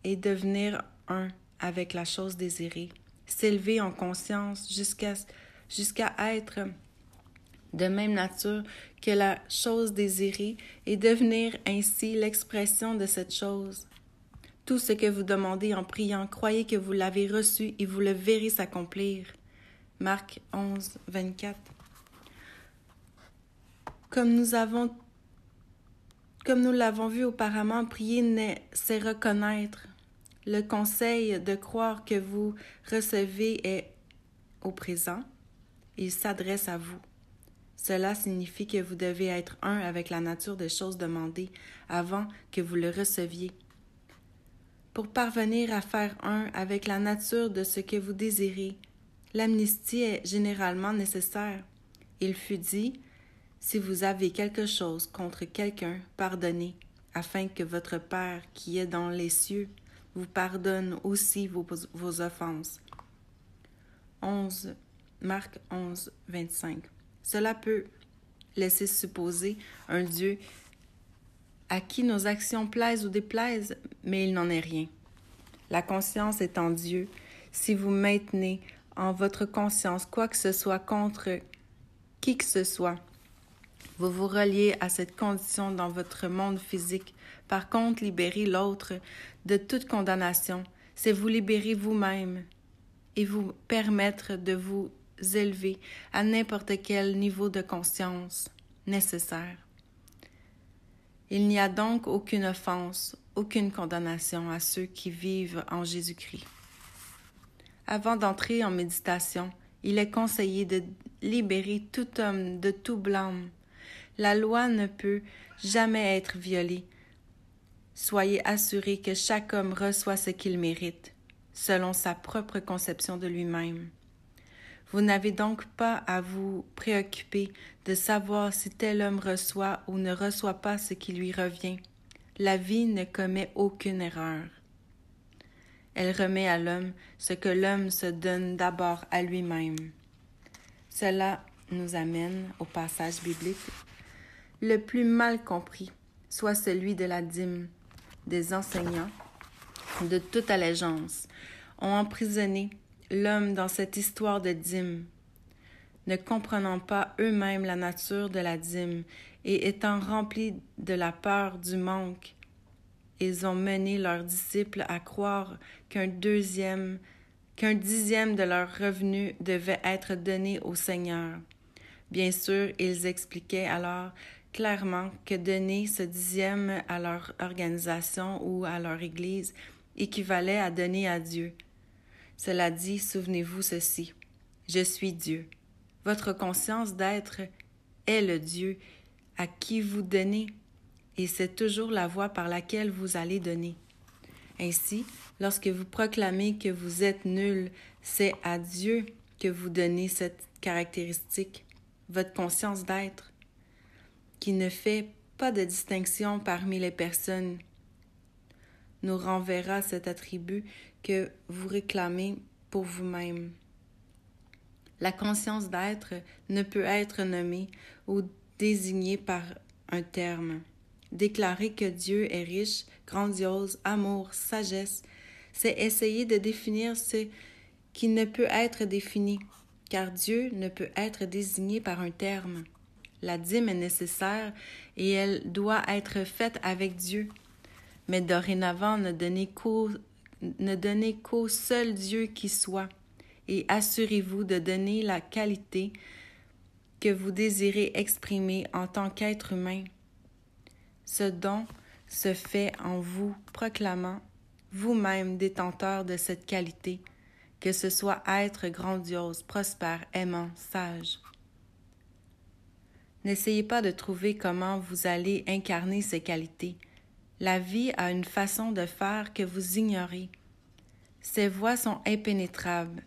et devenir un avec la chose désirée. S'élever en conscience jusqu'à être de même nature que la chose désirée et devenir ainsi l'expression de cette chose. Tout ce que vous demandez en priant, croyez que vous l'avez reçu et vous le verrez s'accomplir. Marc 11, 24. Comme nous l'avons vu auparavant, prier, c'est reconnaître. Le conseil de croire que vous recevez est au présent. Il s'adresse à vous. Cela signifie que vous devez être un avec la nature des choses demandées avant que vous le receviez. Pour parvenir à faire un avec la nature de ce que vous désirez, l'amnistie est généralement nécessaire. Il fut dit, si vous avez quelque chose contre quelqu'un, pardonnez, afin que votre Père qui est dans les cieux vous pardonne aussi vos offenses. Marc 11, 25. Cela peut laisser supposer un Dieu à qui nos actions plaisent ou déplaisent, mais il n'en est rien. La conscience est en Dieu. Si vous maintenez en votre conscience quoi que ce soit contre qui que ce soit, vous vous reliez à cette condition dans votre monde physique. Par contre, libérer l'autre de toute condamnation, c'est vous libérer vous-même et vous permettre de vous élever à n'importe quel niveau de conscience nécessaire. Il n'y a donc aucune offense, aucune condamnation à ceux qui vivent en Jésus-Christ. Avant d'entrer en méditation, il est conseillé de libérer tout homme de tout blâme. La loi ne peut jamais être violée. Soyez assurés que chaque homme reçoit ce qu'il mérite, selon sa propre conception de lui-même. Vous n'avez donc pas à vous préoccuper de savoir si tel homme reçoit ou ne reçoit pas ce qui lui revient. La vie ne commet aucune erreur. Elle remet à l'homme ce que l'homme se donne d'abord à lui-même. Cela nous amène au passage biblique le plus mal compris, soit celui de la dîme, des enseignants de toute allégeance. ont emprisonné l'homme dans cette histoire de dîme, ne comprenant pas eux-mêmes la nature de la dîme et étant remplis de la peur du manque, ils ont mené leurs disciples à croire qu'un dixième de leur revenu devait être donné au Seigneur. Bien sûr, ils expliquaient alors clairement que donner ce dixième à leur organisation ou à leur Église équivalait à donner à Dieu. Cela dit, souvenez-vous ceci, je suis Dieu. Votre conscience d'être est le Dieu à qui vous donnez, et c'est toujours la voie par laquelle vous allez donner. Ainsi, lorsque vous proclamez que vous êtes nul, c'est à Dieu que vous donnez cette caractéristique, votre conscience d'être, qui ne fait pas de distinction parmi les personnes, nous renverra cet attribut que vous réclamez pour vous-même. La conscience d'être ne peut être nommée ou désignée par un terme. Déclarer que Dieu est riche, grandiose, amour, sagesse, c'est essayer de définir ce qui ne peut être défini, car Dieu ne peut être désigné par un terme. La dîme est nécessaire et elle doit être faite avec Dieu. Mais dorénavant, ne donnez qu'au seul Dieu qui soit, et assurez-vous de donner la qualité que vous désirez exprimer en tant qu'être humain. Ce don se fait en vous proclamant vous-même détenteur de cette qualité, que ce soit être grandiose, prospère, aimant, sage. N'essayez pas de trouver comment vous allez incarner ces qualités. La vie a une façon de faire que vous ignorez. Ses voies sont impénétrables,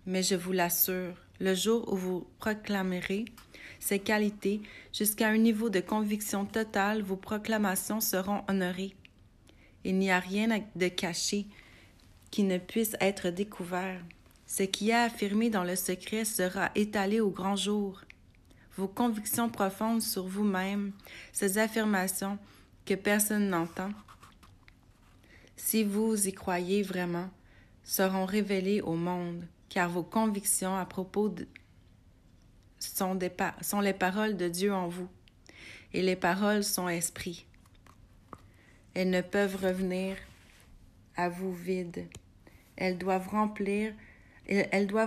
mais je vous l'assure, le jour où vous proclamerez ces qualités jusqu'à un niveau de conviction totale, vos proclamations seront honorées. Il n'y a rien de caché qui ne puisse être découvert. Ce qui est affirmé dans le secret sera étalé au grand jour. Vos convictions profondes sur vous-même, ces affirmations que personne n'entend, si vous y croyez vraiment, seront révélées au monde, car vos convictions à propos sont les paroles de Dieu en vous, et les paroles sont esprit. Elles ne peuvent revenir à vous vides. Elles doivent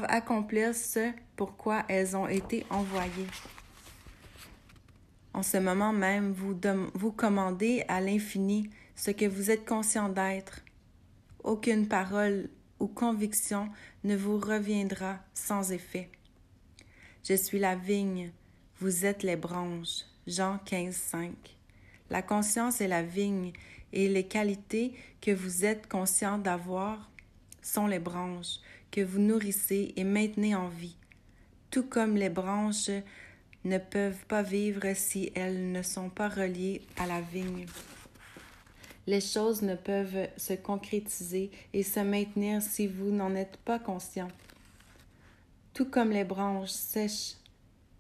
accomplir ce pourquoi elles ont été envoyées. En ce moment même, vous commandez à l'infini ce que vous êtes conscient d'être. Aucune parole ou conviction ne vous reviendra sans effet. Je suis la vigne, vous êtes les branches. Jean 15, 5. La conscience est la vigne et les qualités que vous êtes conscient d'avoir sont les branches que vous nourrissez et maintenez en vie, tout comme les branches ne peuvent pas vivre si elles ne sont pas reliées à la vigne. Les choses ne peuvent se concrétiser et se maintenir si vous n'en êtes pas conscient. Tout comme les branches sèchent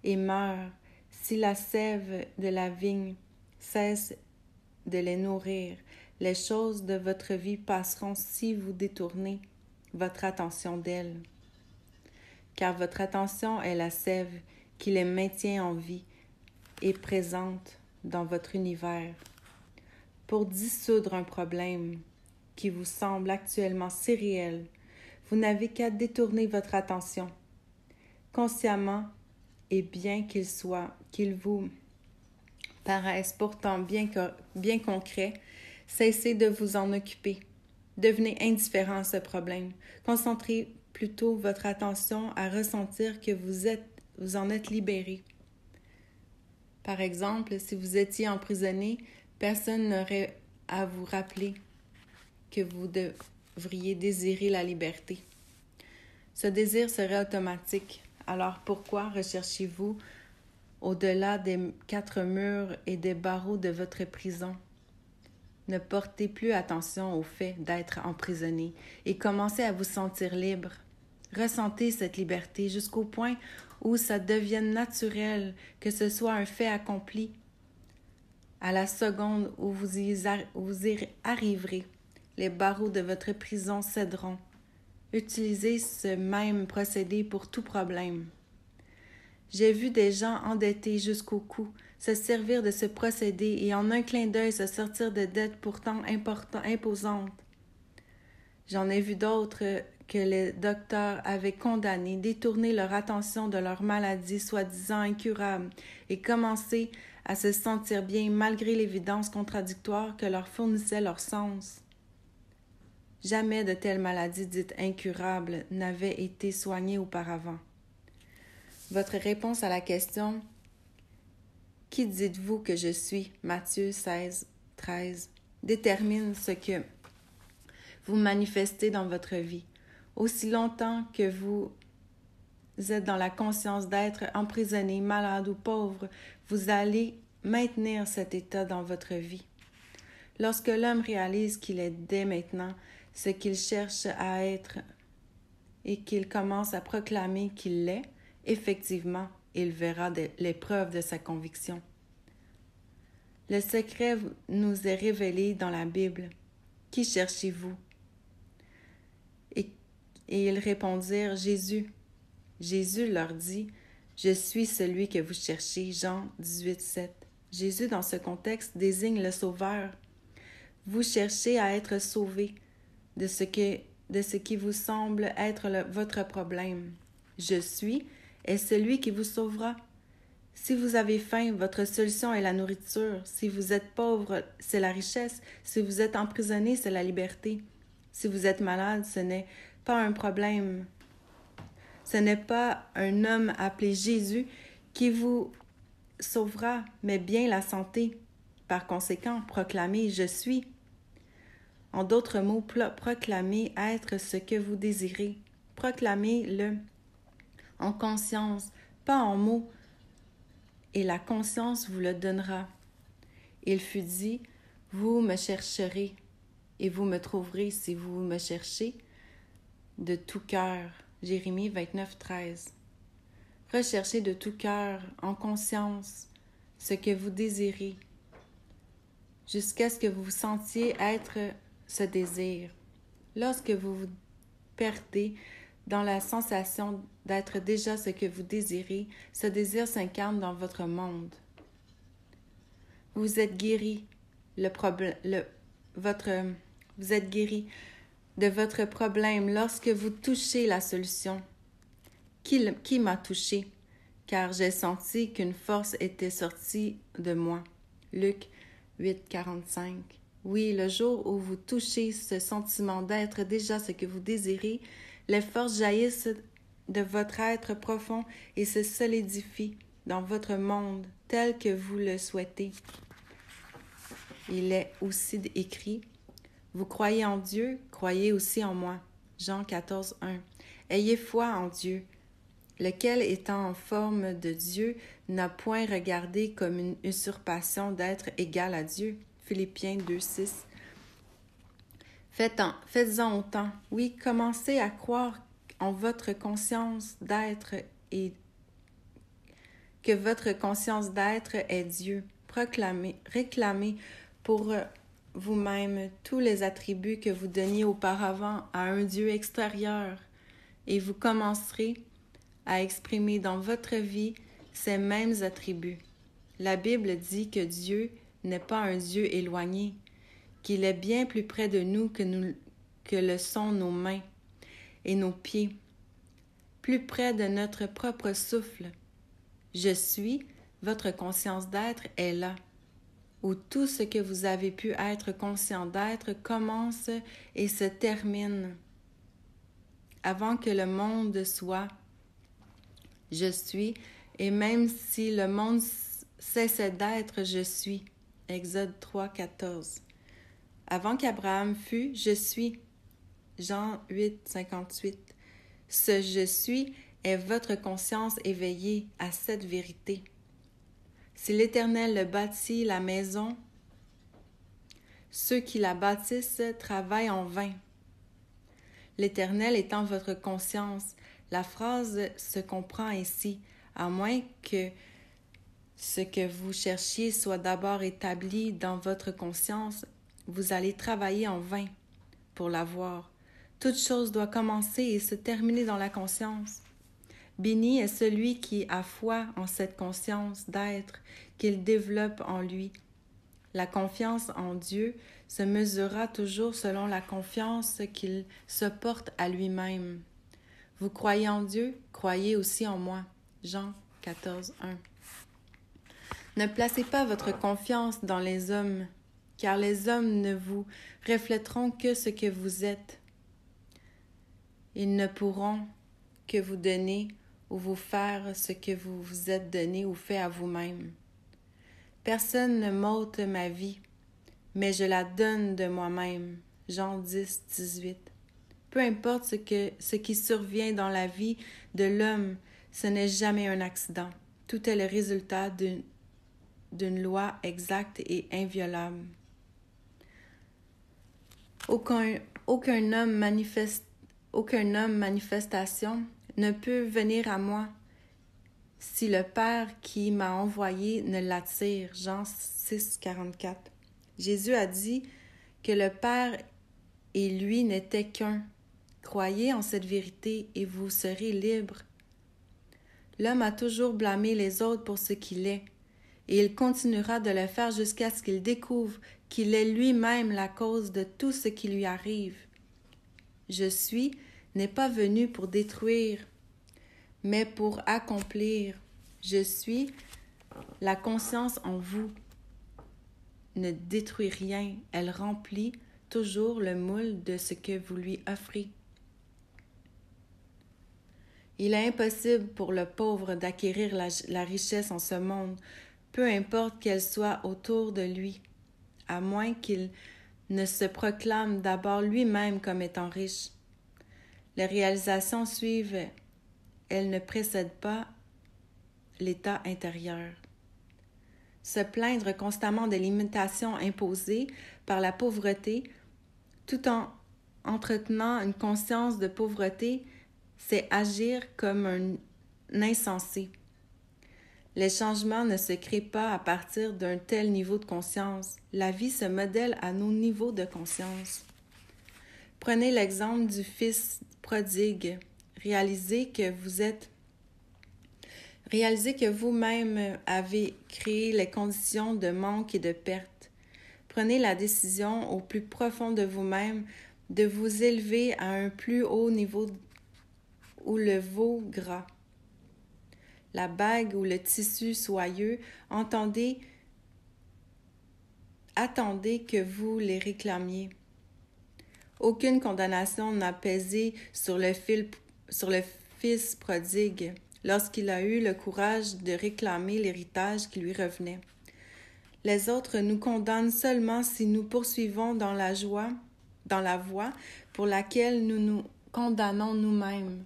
et meurent si la sève de la vigne cesse de les nourrir, les choses de votre vie passeront si vous détournez votre attention d'elles. Car votre attention est la sève qui les maintient en vie et présente dans votre univers. Pour dissoudre un problème qui vous semble actuellement si réel, vous n'avez qu'à détourner votre attention. Consciemment, et bien qu'il vous paraisse pourtant bien concret, cessez de vous en occuper. Devenez indifférent à ce problème. Concentrez plutôt votre attention à ressentir que vous en êtes libéré. Par exemple, si vous étiez emprisonné, personne n'aurait à vous rappeler que vous devriez désirer la liberté. Ce désir serait automatique. Alors pourquoi recherchez-vous au-delà des 4 murs et des barreaux de votre prison? Ne portez plus attention au fait d'être emprisonné et commencez à vous sentir libre. Ressentez cette liberté jusqu'au point où ça devienne naturel, que ce soit un fait accompli. À la seconde où vous y arriverez, les barreaux de votre prison céderont Utilisez ce même procédé pour tout problème. J'ai vu des gens endettés jusqu'au cou se servir de ce procédé et en un clin d'œil se sortir de dettes pourtant imposantes. J'en ai vu d'autres que les docteurs avaient condamnés, détourné leur attention de leur maladie soi-disant incurable et commencé à se sentir bien malgré l'évidence contradictoire que leur fournissait leur sens. Jamais de telle maladie dite incurable n'avait été soignée auparavant. Votre réponse à la question « Qui dites-vous que je suis ?» Matthieu 16, 13 détermine ce que vous manifestez dans votre vie. Aussi longtemps que vous êtes dans la conscience d'être emprisonné, malade ou pauvre, vous allez maintenir cet état dans votre vie. Lorsque l'homme réalise qu'il est dès maintenant ce qu'il cherche à être et qu'il commence à proclamer qu'il l'est, effectivement, il verra les preuves de sa conviction. Le secret nous est révélé dans la Bible. Qui cherchez-vous? Et ils répondirent, Jésus. Jésus leur dit, je suis celui que vous cherchez. Jean 18, 7. Jésus, dans ce contexte, désigne le Sauveur. Vous cherchez à être sauvé de ce qui vous semble être votre problème. Je suis est celui qui vous sauvera. Si vous avez faim, votre solution est la nourriture. Si vous êtes pauvre, c'est la richesse. Si vous êtes emprisonné, c'est la liberté. Si vous êtes malade, ce n'est pas un problème. Ce n'est pas un homme appelé Jésus qui vous sauvera, mais bien la santé. Par conséquent, proclamez « Je suis ». En d'autres mots, proclamez être ce que vous désirez. Proclamez-le en conscience, pas en mots, et la conscience vous le donnera. Il fut dit, vous me chercherez, et vous me trouverez si vous me cherchez de tout cœur. Jérémie 29, 13. Recherchez de tout cœur, en conscience, ce que vous désirez, jusqu'à ce que vous sentiez être ce désir. Lorsque vous vous perdez dans la sensation d'être déjà ce que vous désirez, ce désir s'incarne dans votre monde. Vous êtes guéri, vous êtes guéri de votre problème lorsque vous touchez la solution. Qui m'a touché? Car j'ai senti qu'une force était sortie de moi. Luc 8, 45. Oui, le jour où vous touchez ce sentiment d'être déjà ce que vous désirez, les forces jaillissent de votre être profond et se solidifient dans votre monde tel que vous le souhaitez. Il est aussi écrit « Vous croyez en Dieu, croyez aussi en moi » Jean 14, 1. Ayez foi en Dieu, lequel étant en forme de Dieu n'a point regardé comme une usurpation d'être égal à Dieu. Philippiens 2, 6. Faites-en autant. Oui, commencez à croire en votre conscience d'être et que votre conscience d'être est Dieu. Réclamez pour vous-même tous les attributs que vous donniez auparavant à un Dieu extérieur et vous commencerez à exprimer dans votre vie ces mêmes attributs. La Bible dit que Dieu n'est pas un Dieu éloigné, qu'il est bien plus près de nous que le sont nos mains et nos pieds, plus près de notre propre souffle. Je suis, votre conscience d'être est là, où tout ce que vous avez pu être conscient d'être commence et se termine. Avant que le monde soit, je suis, et même si le monde cessait d'être, je suis. Exode 3, 14. Avant qu'Abraham fût, je suis. Jean 8, 58. Ce je suis est votre conscience éveillée à cette vérité. Si l'Éternel bâtit la maison, ceux qui la bâtissent travaillent en vain. L'Éternel étant votre conscience, la phrase se comprend ainsi, à moins que ce que vous cherchiez soit d'abord établi dans votre conscience, vous allez travailler en vain pour l'avoir. Toute chose doit commencer et se terminer dans la conscience. Béni est celui qui a foi en cette conscience d'être qu'il développe en lui. La confiance en Dieu se mesurera toujours selon la confiance qu'il se porte à lui-même. Vous croyez en Dieu, croyez aussi en moi. Jean 14, 1. Ne placez pas votre confiance dans les hommes, car les hommes ne vous reflèteront que ce que vous êtes. Ils ne pourront que vous donner ou vous faire ce que vous vous êtes donné ou fait à vous-même. Personne ne m'ôte ma vie, mais je la donne de moi-même. Jean 10, 18. Peu importe ce qui survient dans la vie de l'homme, ce n'est jamais un accident. Tout est le résultat d'une loi exacte et inviolable. Aucun homme manifestation ne peut venir à moi si le Père qui m'a envoyé ne l'attire. Jean 6, 44. Jésus a dit que le Père et lui n'étaient qu'un. Croyez en cette vérité et vous serez libres. L'homme a toujours blâmé les autres pour ce qu'il est, et il continuera de le faire jusqu'à ce qu'il découvre qu'il est lui-même la cause de tout ce qui lui arrive. Je suis n'est pas venu pour détruire, mais pour accomplir. Je suis, la conscience en vous ne détruit rien, elle remplit toujours le moule de ce que vous lui offrez. Il est impossible pour le pauvre d'acquérir la richesse en ce monde, peu importe qu'elle soit autour de lui, à moins qu'il ne se proclame d'abord lui-même comme étant riche. Les réalisations suivent, elles ne précèdent pas l'état intérieur. Se plaindre constamment des limitations imposées par la pauvreté, tout en entretenant une conscience de pauvreté, c'est agir comme un insensé. Les changements ne se créent pas à partir d'un tel niveau de conscience. La vie se modèle à nos niveaux de conscience. Prenez l'exemple du fils prodigue. Réalisez que vous-même avez créé les conditions de manque et de perte. Prenez la décision au plus profond de vous-même de vous élever à un plus haut niveau où le veau gras, la bague ou le tissu soyeux, attendez que vous les réclamiez. Aucune condamnation n'a pesé sur le fils prodigue lorsqu'il a eu le courage de réclamer l'héritage qui lui revenait. Les autres nous condamnent seulement si nous poursuivons dans la voie pour laquelle nous nous condamnons nous-mêmes.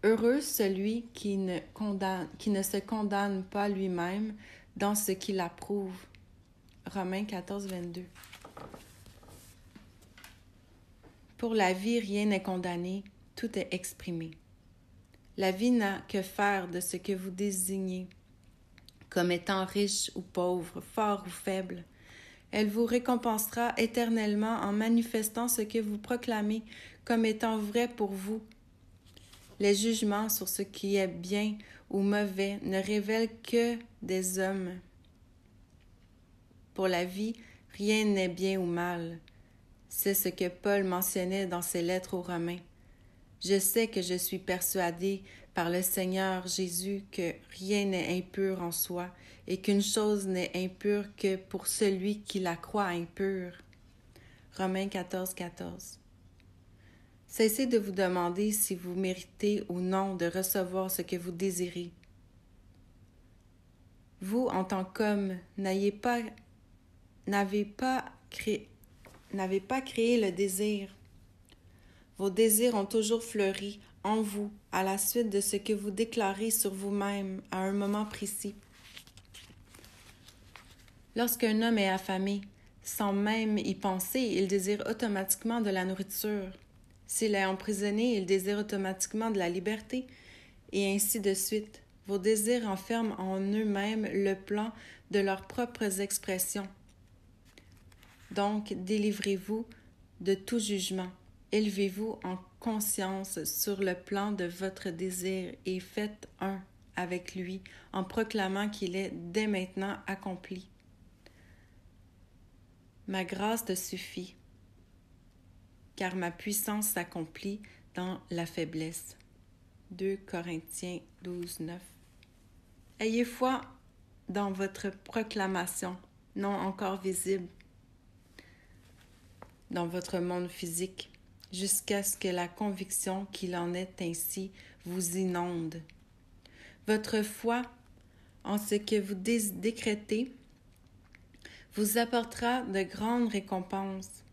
Heureux celui qui ne se condamne pas lui-même dans ce qu'il approuve. Romains 14, 22. Pour la vie, rien n'est condamné, tout est exprimé. La vie n'a que faire de ce que vous désignez comme étant riche ou pauvre, fort ou faible. Elle vous récompensera éternellement en manifestant ce que vous proclamez comme étant vrai pour vous. Les jugements sur ce qui est bien ou mauvais ne révèlent que des hommes. Pour la vie, rien n'est bien ou mal. C'est ce que Paul mentionnait dans ses lettres aux Romains. Je sais que je suis persuadé par le Seigneur Jésus que rien n'est impur en soi et qu'une chose n'est impure que pour celui qui la croit impure. Romains 14, 14. Cessez de vous demander si vous méritez ou non de recevoir ce que vous désirez. Vous, en tant qu'homme, n'avez pas créé le désir. Vos désirs ont toujours fleuri en vous à la suite de ce que vous déclarez sur vous-même à un moment précis. Lorsqu'un homme est affamé, sans même y penser, il désire automatiquement de la nourriture. S'il est emprisonné, il désire automatiquement de la liberté, et ainsi de suite. Vos désirs enferment en eux-mêmes le plan de leurs propres expressions. Donc, délivrez-vous de tout jugement. Élevez-vous en conscience sur le plan de votre désir et faites un avec lui en proclamant qu'il est dès maintenant accompli. Ma grâce te suffit, car ma puissance s'accomplit dans la faiblesse. 2 Corinthiens 12, 9. Ayez foi dans votre proclamation, non encore visible dans votre monde physique, jusqu'à ce que la conviction qu'il en est ainsi vous inonde. Votre foi en ce que vous décrétez vous apportera de grandes récompenses.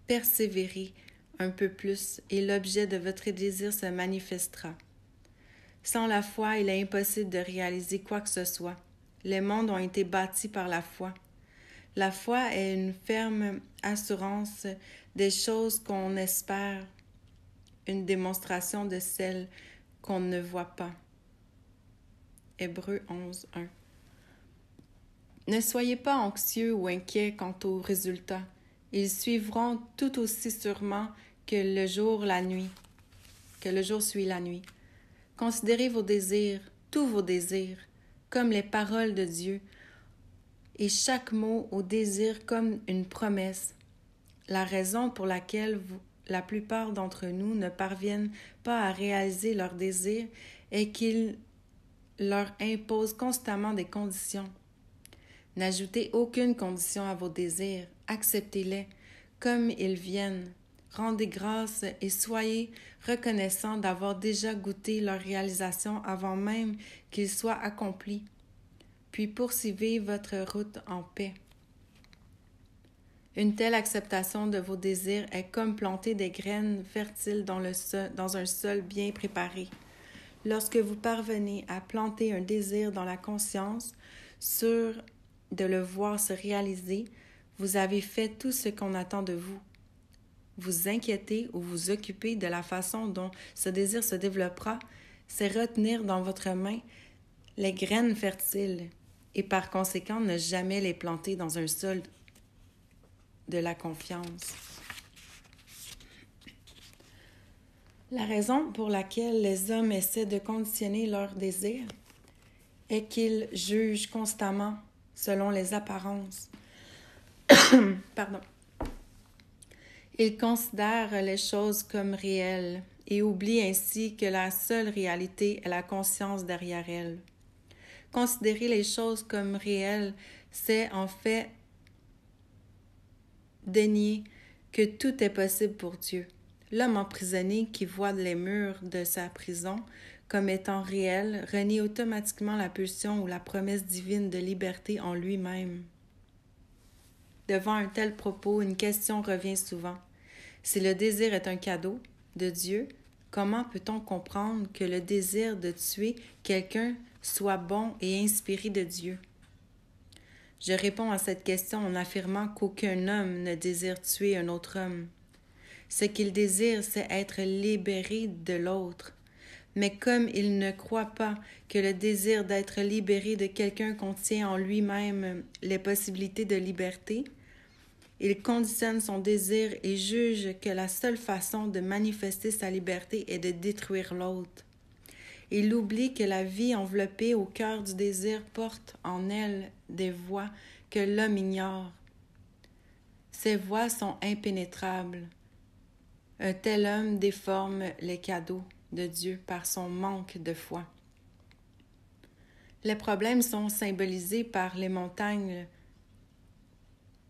Persévérez un peu plus et l'objet de votre désir se manifestera. Sans la foi, il est impossible de réaliser quoi que ce soit. Les mondes ont été bâtis par la foi. La foi est une ferme assurance des choses qu'on espère, une démonstration de celles qu'on ne voit pas. Hébreux 11, 1. Ne soyez pas anxieux ou inquiets quant aux résultats. Ils suivront tout aussi sûrement que le jour suit la nuit. Considérez vos désirs, tous vos désirs, comme les paroles de Dieu, et chaque mot au désir comme une promesse. La raison pour laquelle la plupart d'entre nous ne parviennent pas à réaliser leurs désirs est qu'ils leur imposent constamment des conditions. N'ajoutez aucune condition à vos désirs, acceptez-les comme ils viennent. Rendez grâce et soyez reconnaissants d'avoir déjà goûté leur réalisation avant même qu'ils soient accomplis. Puis poursuivez votre route en paix. Une telle acceptation de vos désirs est comme planter des graines fertiles dans un sol bien préparé. Lorsque vous parvenez à planter un désir dans la conscience, sûr de le voir se réaliser, vous avez fait tout ce qu'on attend de vous. Vous inquiétez ou vous occupez de la façon dont ce désir se développera, c'est retenir dans votre main les graines fertiles et par conséquent ne jamais les planter dans un sol de la confiance. La raison pour laquelle les hommes essaient de conditionner leurs désirs est qu'ils jugent constamment selon les apparences. Ils considèrent les choses comme réelles et oublient ainsi que la seule réalité est la conscience derrière elles. Considérer les choses comme réelles, c'est en fait dénier que tout est possible pour Dieu. L'homme emprisonné qui voit les murs de sa prison comme étant réels renie automatiquement la pulsion ou la promesse divine de liberté en lui-même. Devant un tel propos, une question revient souvent. Si le désir est un cadeau de Dieu, comment peut-on comprendre que le désir de tuer quelqu'un soit bon et inspiré de Dieu? Je réponds à cette question en affirmant qu'aucun homme ne désire tuer un autre homme. Ce qu'il désire, c'est être libéré de l'autre. Mais comme il ne croit pas que le désir d'être libéré de quelqu'un contient en lui-même les possibilités de liberté, il conditionne son désir et juge que la seule façon de manifester sa liberté est de détruire l'autre. Il oublie que la vie enveloppée au cœur du désir porte en elle des voies que l'homme ignore. Ces voies sont impénétrables. Un tel homme déforme les cadeaux de Dieu par son manque de foi. Les problèmes sont symbolisés par les montagnes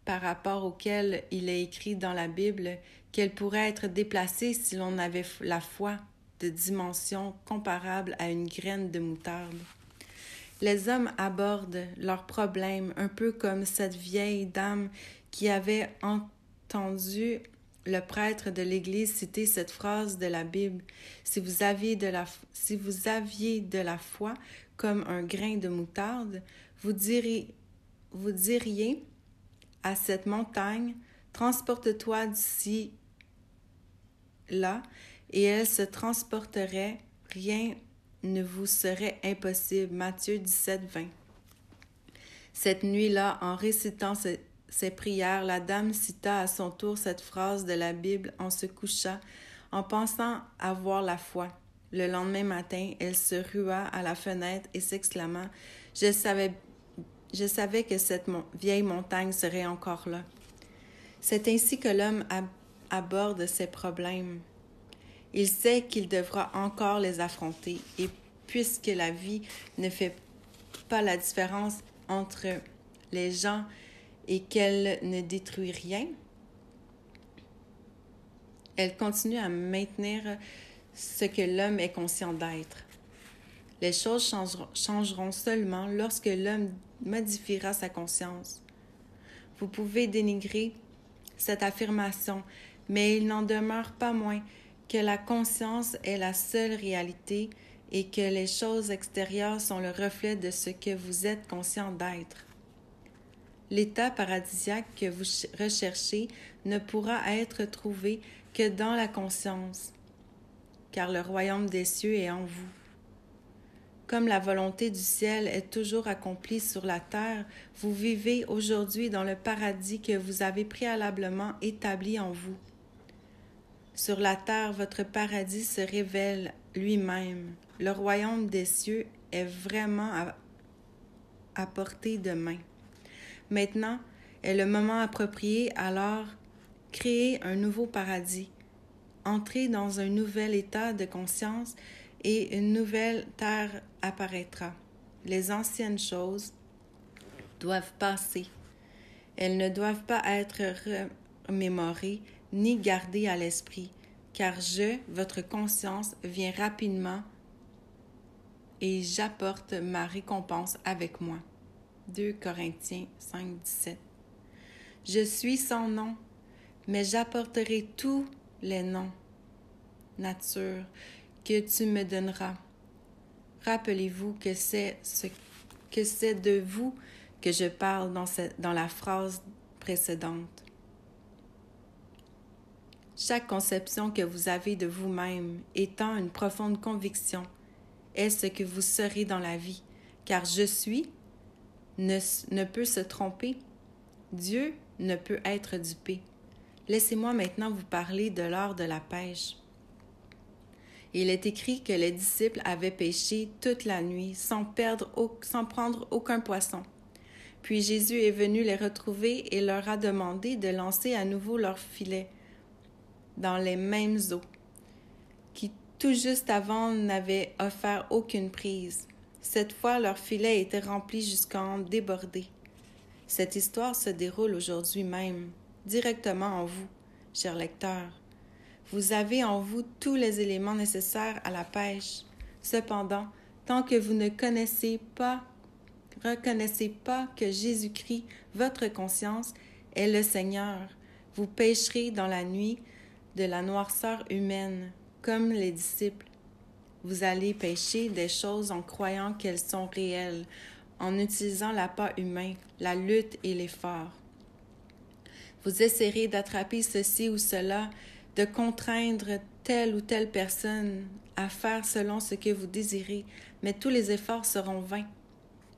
par rapport auxquelles il est écrit dans la Bible qu'elles pourraient être déplacées si l'on avait la foi de dimension comparable à une graine de moutarde. Les hommes abordent leurs problèmes un peu comme cette vieille dame qui avait entendu le prêtre de l'Église citer cette phrase de la Bible. Si vous aviez de la foi comme un grain de moutarde, vous diriez à cette montagne, transporte-toi d'ici là, et elle se transporterait, rien ne vous serait impossible. Matthieu 17, 20. Cette nuit-là, en récitant ses prières, la dame cita à son tour cette phrase de la Bible en se couchant, en pensant avoir la foi. Le lendemain matin, elle se rua à la fenêtre et s'exclama « Je savais que cette vieille montagne serait encore là. » C'est ainsi que l'homme aborde ses problèmes. Il sait qu'il devra encore les affronter, et puisque la vie ne fait pas la différence entre les gens et qu'elle ne détruit rien, elle continue à maintenir ce que l'homme est conscient d'être. Les choses changeront seulement lorsque l'homme modifiera sa conscience. Vous pouvez dénigrer cette affirmation, mais il n'en demeure pas moins que la conscience est la seule réalité et que les choses extérieures sont le reflet de ce que vous êtes conscient d'être. L'état paradisiaque que vous recherchez ne pourra être trouvé que dans la conscience, car le royaume des cieux est en vous. Comme la volonté du ciel est toujours accomplie sur la terre, vous vivez aujourd'hui dans le paradis que vous avez préalablement établi en vous. Sur la terre, votre paradis se révèle lui-même. Le royaume des cieux est vraiment à portée de main. Maintenant est le moment approprié, alors créez un nouveau paradis. Entrez dans un nouvel état de conscience et une nouvelle terre apparaîtra. Les anciennes choses doivent passer. Elles ne doivent pas être remémorées ni gardées à l'esprit, car votre conscience, viens rapidement et j'apporte ma récompense avec moi. 2 Corinthiens 5, 17. Je suis sans nom, mais j'apporterai tous les noms, nature, que tu me donneras. Rappelez-vous que c'est de vous que je parle dans la phrase précédente. Chaque conception que vous avez de vous-même étant une profonde conviction est ce que vous serez dans la vie, car je suis ne peut se tromper. Dieu ne peut être dupé. Laissez-moi maintenant vous parler de l'art de la pêche. Il est écrit que les disciples avaient pêché toute la nuit sans prendre aucun poisson. Puis Jésus est venu les retrouver et leur a demandé de lancer à nouveau leurs filets dans les mêmes eaux, qui tout juste avant n'avaient offert aucune prise. Cette fois, leurs filets étaient remplis jusqu'en déborder. Cette histoire se déroule aujourd'hui même, directement en vous, chers lecteurs. Vous avez en vous tous les éléments nécessaires à la pêche. Cependant, tant que vous ne reconnaissez pas que Jésus-Christ, votre conscience, est le Seigneur, vous pêcherez dans la nuit de la noirceur humaine, comme les disciples. Vous allez pêcher des choses en croyant qu'elles sont réelles, en utilisant l'appât humain, la lutte et l'effort. Vous essaierez d'attraper ceci ou cela, de contraindre telle ou telle personne à faire selon ce que vous désirez, mais tous les efforts seront vains.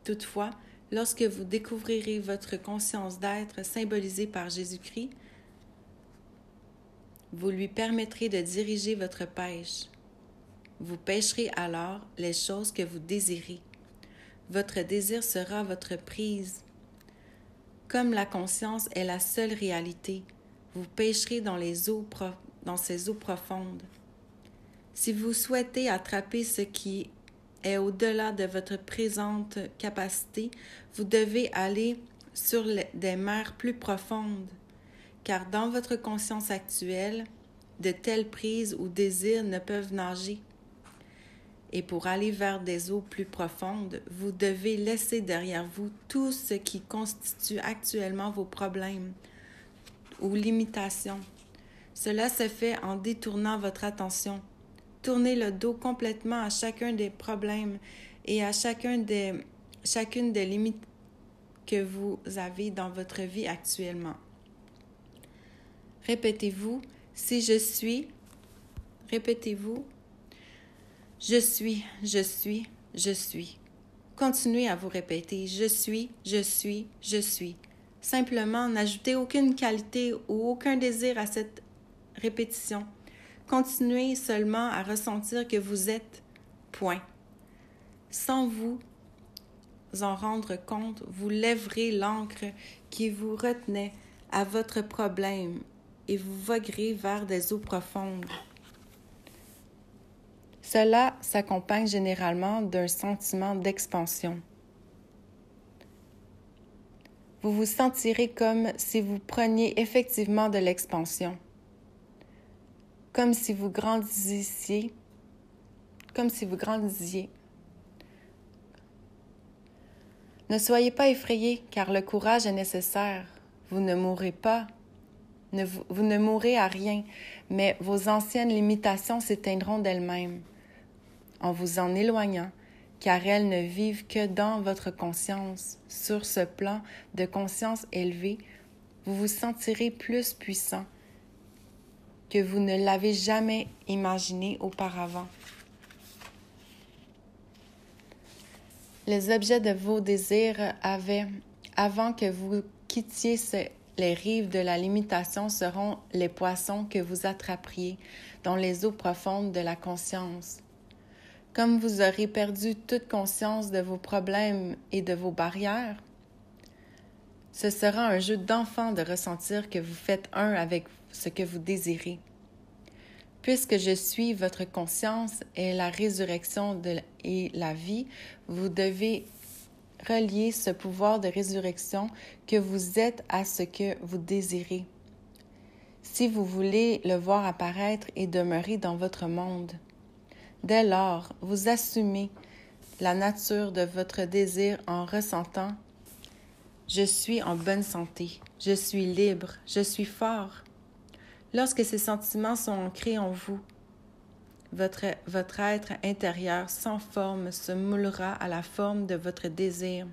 Toutefois, lorsque vous découvrirez votre conscience d'être symbolisée par Jésus-Christ, vous lui permettrez de diriger votre pêche. Vous pêcherez alors les choses que vous désirez. Votre désir sera votre prise. Comme la conscience est la seule réalité, vous pêcherez dans ces eaux profondes. Si vous souhaitez attraper ce qui est au-delà de votre présente capacité, vous devez aller sur des mers plus profondes, car dans votre conscience actuelle, de telles prises ou désirs ne peuvent nager. Et pour aller vers des eaux plus profondes, vous devez laisser derrière vous tout ce qui constitue actuellement vos problèmes ou limitations. Cela se fait en détournant votre attention. Tournez le dos complètement à chacun des problèmes et à chacune des limites que vous avez dans votre vie actuellement. Répétez-vous, si je suis, répétez-vous, je suis, je suis, je suis. Continuez à vous répéter, je suis, je suis, je suis. Simplement, n'ajoutez aucune qualité ou aucun désir à cette répétition. Continuez seulement à ressentir que vous êtes, point. Sans vous en rendre compte, vous lèverez l'ancre qui vous retenait à votre problème et vous voguerez vers des eaux profondes. Cela s'accompagne généralement d'un sentiment d'expansion. Vous vous sentirez comme si vous preniez effectivement de l'expansion, comme si vous grandisiez. Ne soyez pas effrayés, car le courage est nécessaire. Vous ne mourrez pas. Vous ne mourrez à rien, mais vos anciennes limitations s'éteindront d'elles-mêmes en vous en éloignant, car elles ne vivent que dans votre conscience. Sur ce plan de conscience élevé, vous vous sentirez plus puissant que vous ne l'avez jamais imaginé auparavant. Les objets de vos désirs avant que vous quittiez les rives de la limitation seront les poissons que vous attraperiez dans les eaux profondes de la conscience. Comme vous aurez perdu toute conscience de vos problèmes et de vos barrières, ce sera un jeu d'enfant de ressentir que vous faites un avec ce que vous désirez. Puisque je suis votre conscience et la résurrection et la vie, vous devez relier ce pouvoir de résurrection que vous êtes à ce que vous désirez. Si vous voulez le voir apparaître et demeurer dans votre monde, dès lors, vous assumez la nature de votre désir en ressentant « Je suis en bonne santé, je suis libre, je suis fort ». Lorsque ces sentiments sont ancrés en vous, votre être intérieur sans forme se moulera à la forme de votre désir.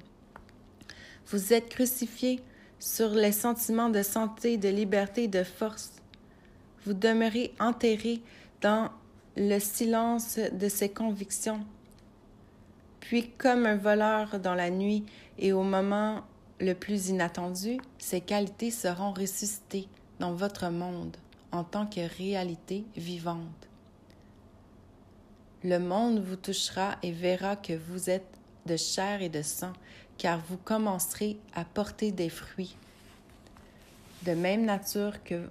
Vous êtes crucifié sur les sentiments de santé, de liberté et de force. Vous demeurez enterré dans le silence de ces convictions. Puis, comme un voleur dans la nuit et au moment le plus inattendu, ces qualités seront ressuscitées dans votre monde en tant que réalité vivante. Le monde vous touchera et verra que vous êtes de chair et de sang, car vous commencerez à porter des fruits, de même nature que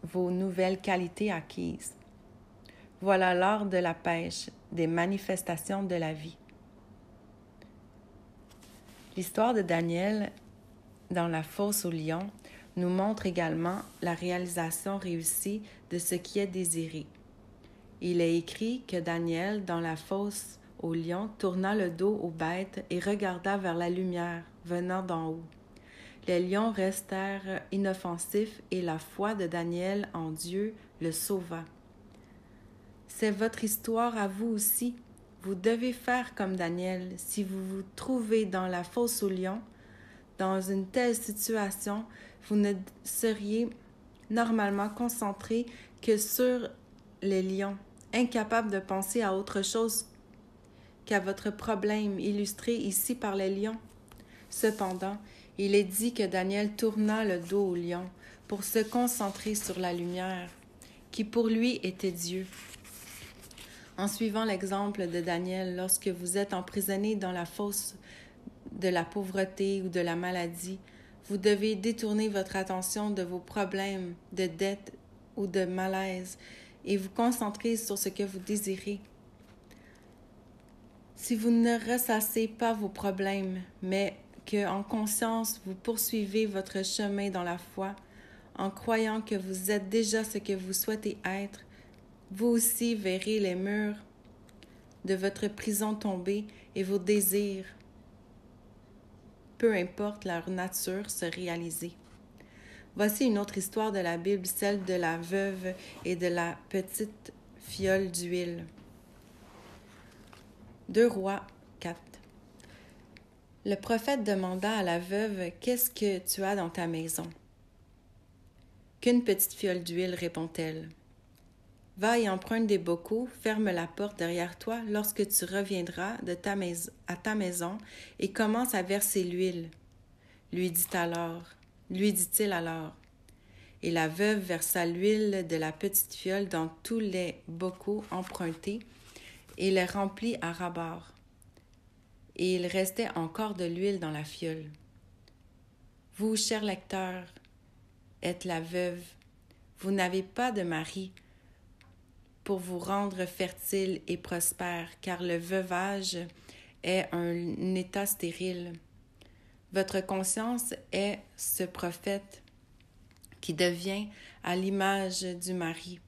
vos nouvelles qualités acquises. Voilà l'art de la pêche, des manifestations de la vie. L'histoire de Daniel dans la fosse au lion nous montre également la réalisation réussie de ce qui est désiré. Il est écrit que Daniel, dans la fosse au lion, tourna le dos aux bêtes et regarda vers la lumière venant d'en haut. Les lions restèrent inoffensifs et la foi de Daniel en Dieu le sauva. C'est votre histoire à vous aussi. Vous devez faire comme Daniel. Si vous vous trouvez dans la fosse au lion, dans une telle situation, vous ne seriez normalement concentré que sur les lions, incapable de penser à autre chose qu'à votre problème illustré ici par les lions. Cependant, il est dit que Daniel tourna le dos au lion pour se concentrer sur la lumière, qui pour lui était Dieu. En suivant l'exemple de Daniel, lorsque vous êtes emprisonné dans la fosse de la pauvreté ou de la maladie, vous devez détourner votre attention de vos problèmes de dette ou de malaise et vous concentrer sur ce que vous désirez. Si vous ne ressassez pas vos problèmes, mais que en conscience vous poursuivez votre chemin dans la foi, en croyant que vous êtes déjà ce que vous souhaitez être, vous aussi verrez les murs de votre prison tomber et vos désirs, peu importe leur nature, se réaliser. Voici une autre histoire de la Bible, celle de la veuve et de la petite fiole d'huile. 2 Rois 4. Le prophète demanda à la veuve « Qu'est-ce que tu as dans ta maison? » « Qu'une petite fiole d'huile, répond-elle. « Va et emprunte des bocaux, ferme la porte derrière toi lorsque tu reviendras à ta maison et commence à verser l'huile. » lui dit alors lui dit-il alors. Et la veuve versa l'huile de la petite fiole dans tous les bocaux empruntés et les remplit à ras-bord. Et il restait encore de l'huile dans la fiole. Vous, cher lecteur, êtes la veuve. Vous n'avez pas de mari pour vous rendre fertile et prospère, car le veuvage est un état stérile. Votre conscience est ce prophète qui devient à l'image du mari.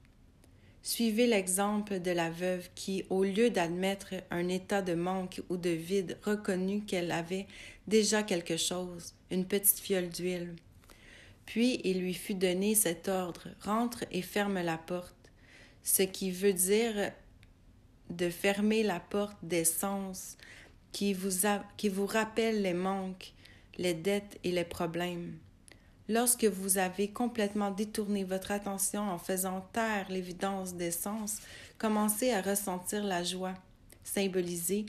Suivez l'exemple de la veuve qui, au lieu d'admettre un état de manque ou de vide, reconnut qu'elle avait déjà quelque chose, une petite fiole d'huile. Puis il lui fut donné cet ordre, rentre et ferme la porte, ce qui veut dire de fermer la porte des sens qui vous rappelle les manques, les dettes et les problèmes. Lorsque vous avez complètement détourné votre attention en faisant taire l'évidence des sens, commencez à ressentir la joie, symbolisée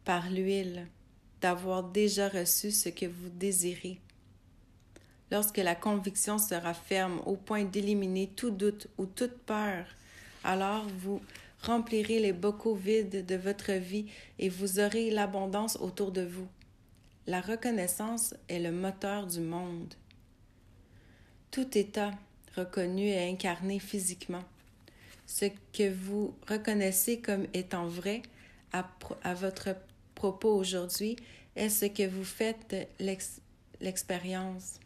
par l'huile, d'avoir déjà reçu ce que vous désirez. Lorsque la conviction sera ferme au point d'éliminer tout doute ou toute peur, alors vous remplirez les bocaux vides de votre vie et vous aurez l'abondance autour de vous. La reconnaissance est le moteur du monde. Tout état reconnu est incarné physiquement. Ce que vous reconnaissez comme étant vrai à votre propos aujourd'hui est ce que vous faites l'expérience.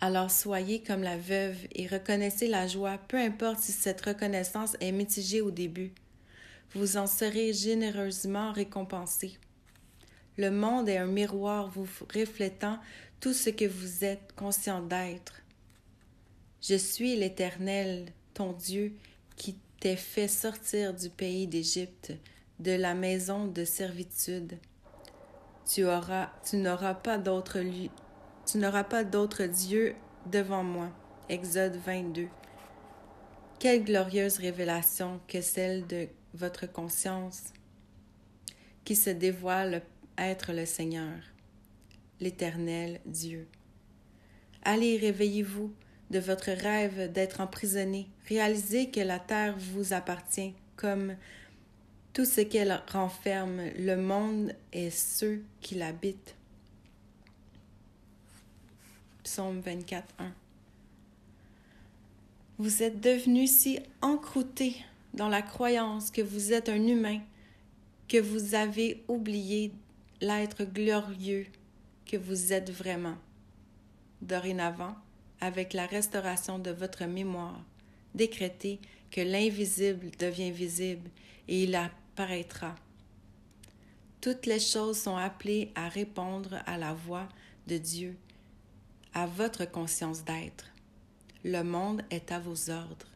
Alors soyez comme la veuve et reconnaissez la joie, peu importe si cette reconnaissance est mitigée au début. Vous en serez généreusement récompensé. Le monde est un miroir vous reflétant tout ce que vous êtes conscient d'être. Je suis l'Éternel, ton Dieu, qui t'ai fait sortir du pays d'Égypte, de la maison de servitude. Tu n'auras pas d'autre Dieu devant moi. Exode 22. Quelle glorieuse révélation que celle de votre conscience qui se dévoile être le Seigneur, l'Éternel Dieu. Allez, réveillez-vous de votre rêve d'être emprisonné. Réalisez que la terre vous appartient comme tout ce qu'elle renferme, le monde et ceux qui l'habitent. Psaume 24, 1. Vous êtes devenu si encrouté dans la croyance que vous êtes un humain que vous avez oublié l'être glorieux que vous êtes vraiment. Dorénavant, avec la restauration de votre mémoire, décrétez que l'invisible devient visible et il apparaîtra. Toutes les choses sont appelées à répondre à la voix de Dieu, à votre conscience d'être. Le monde est à vos ordres.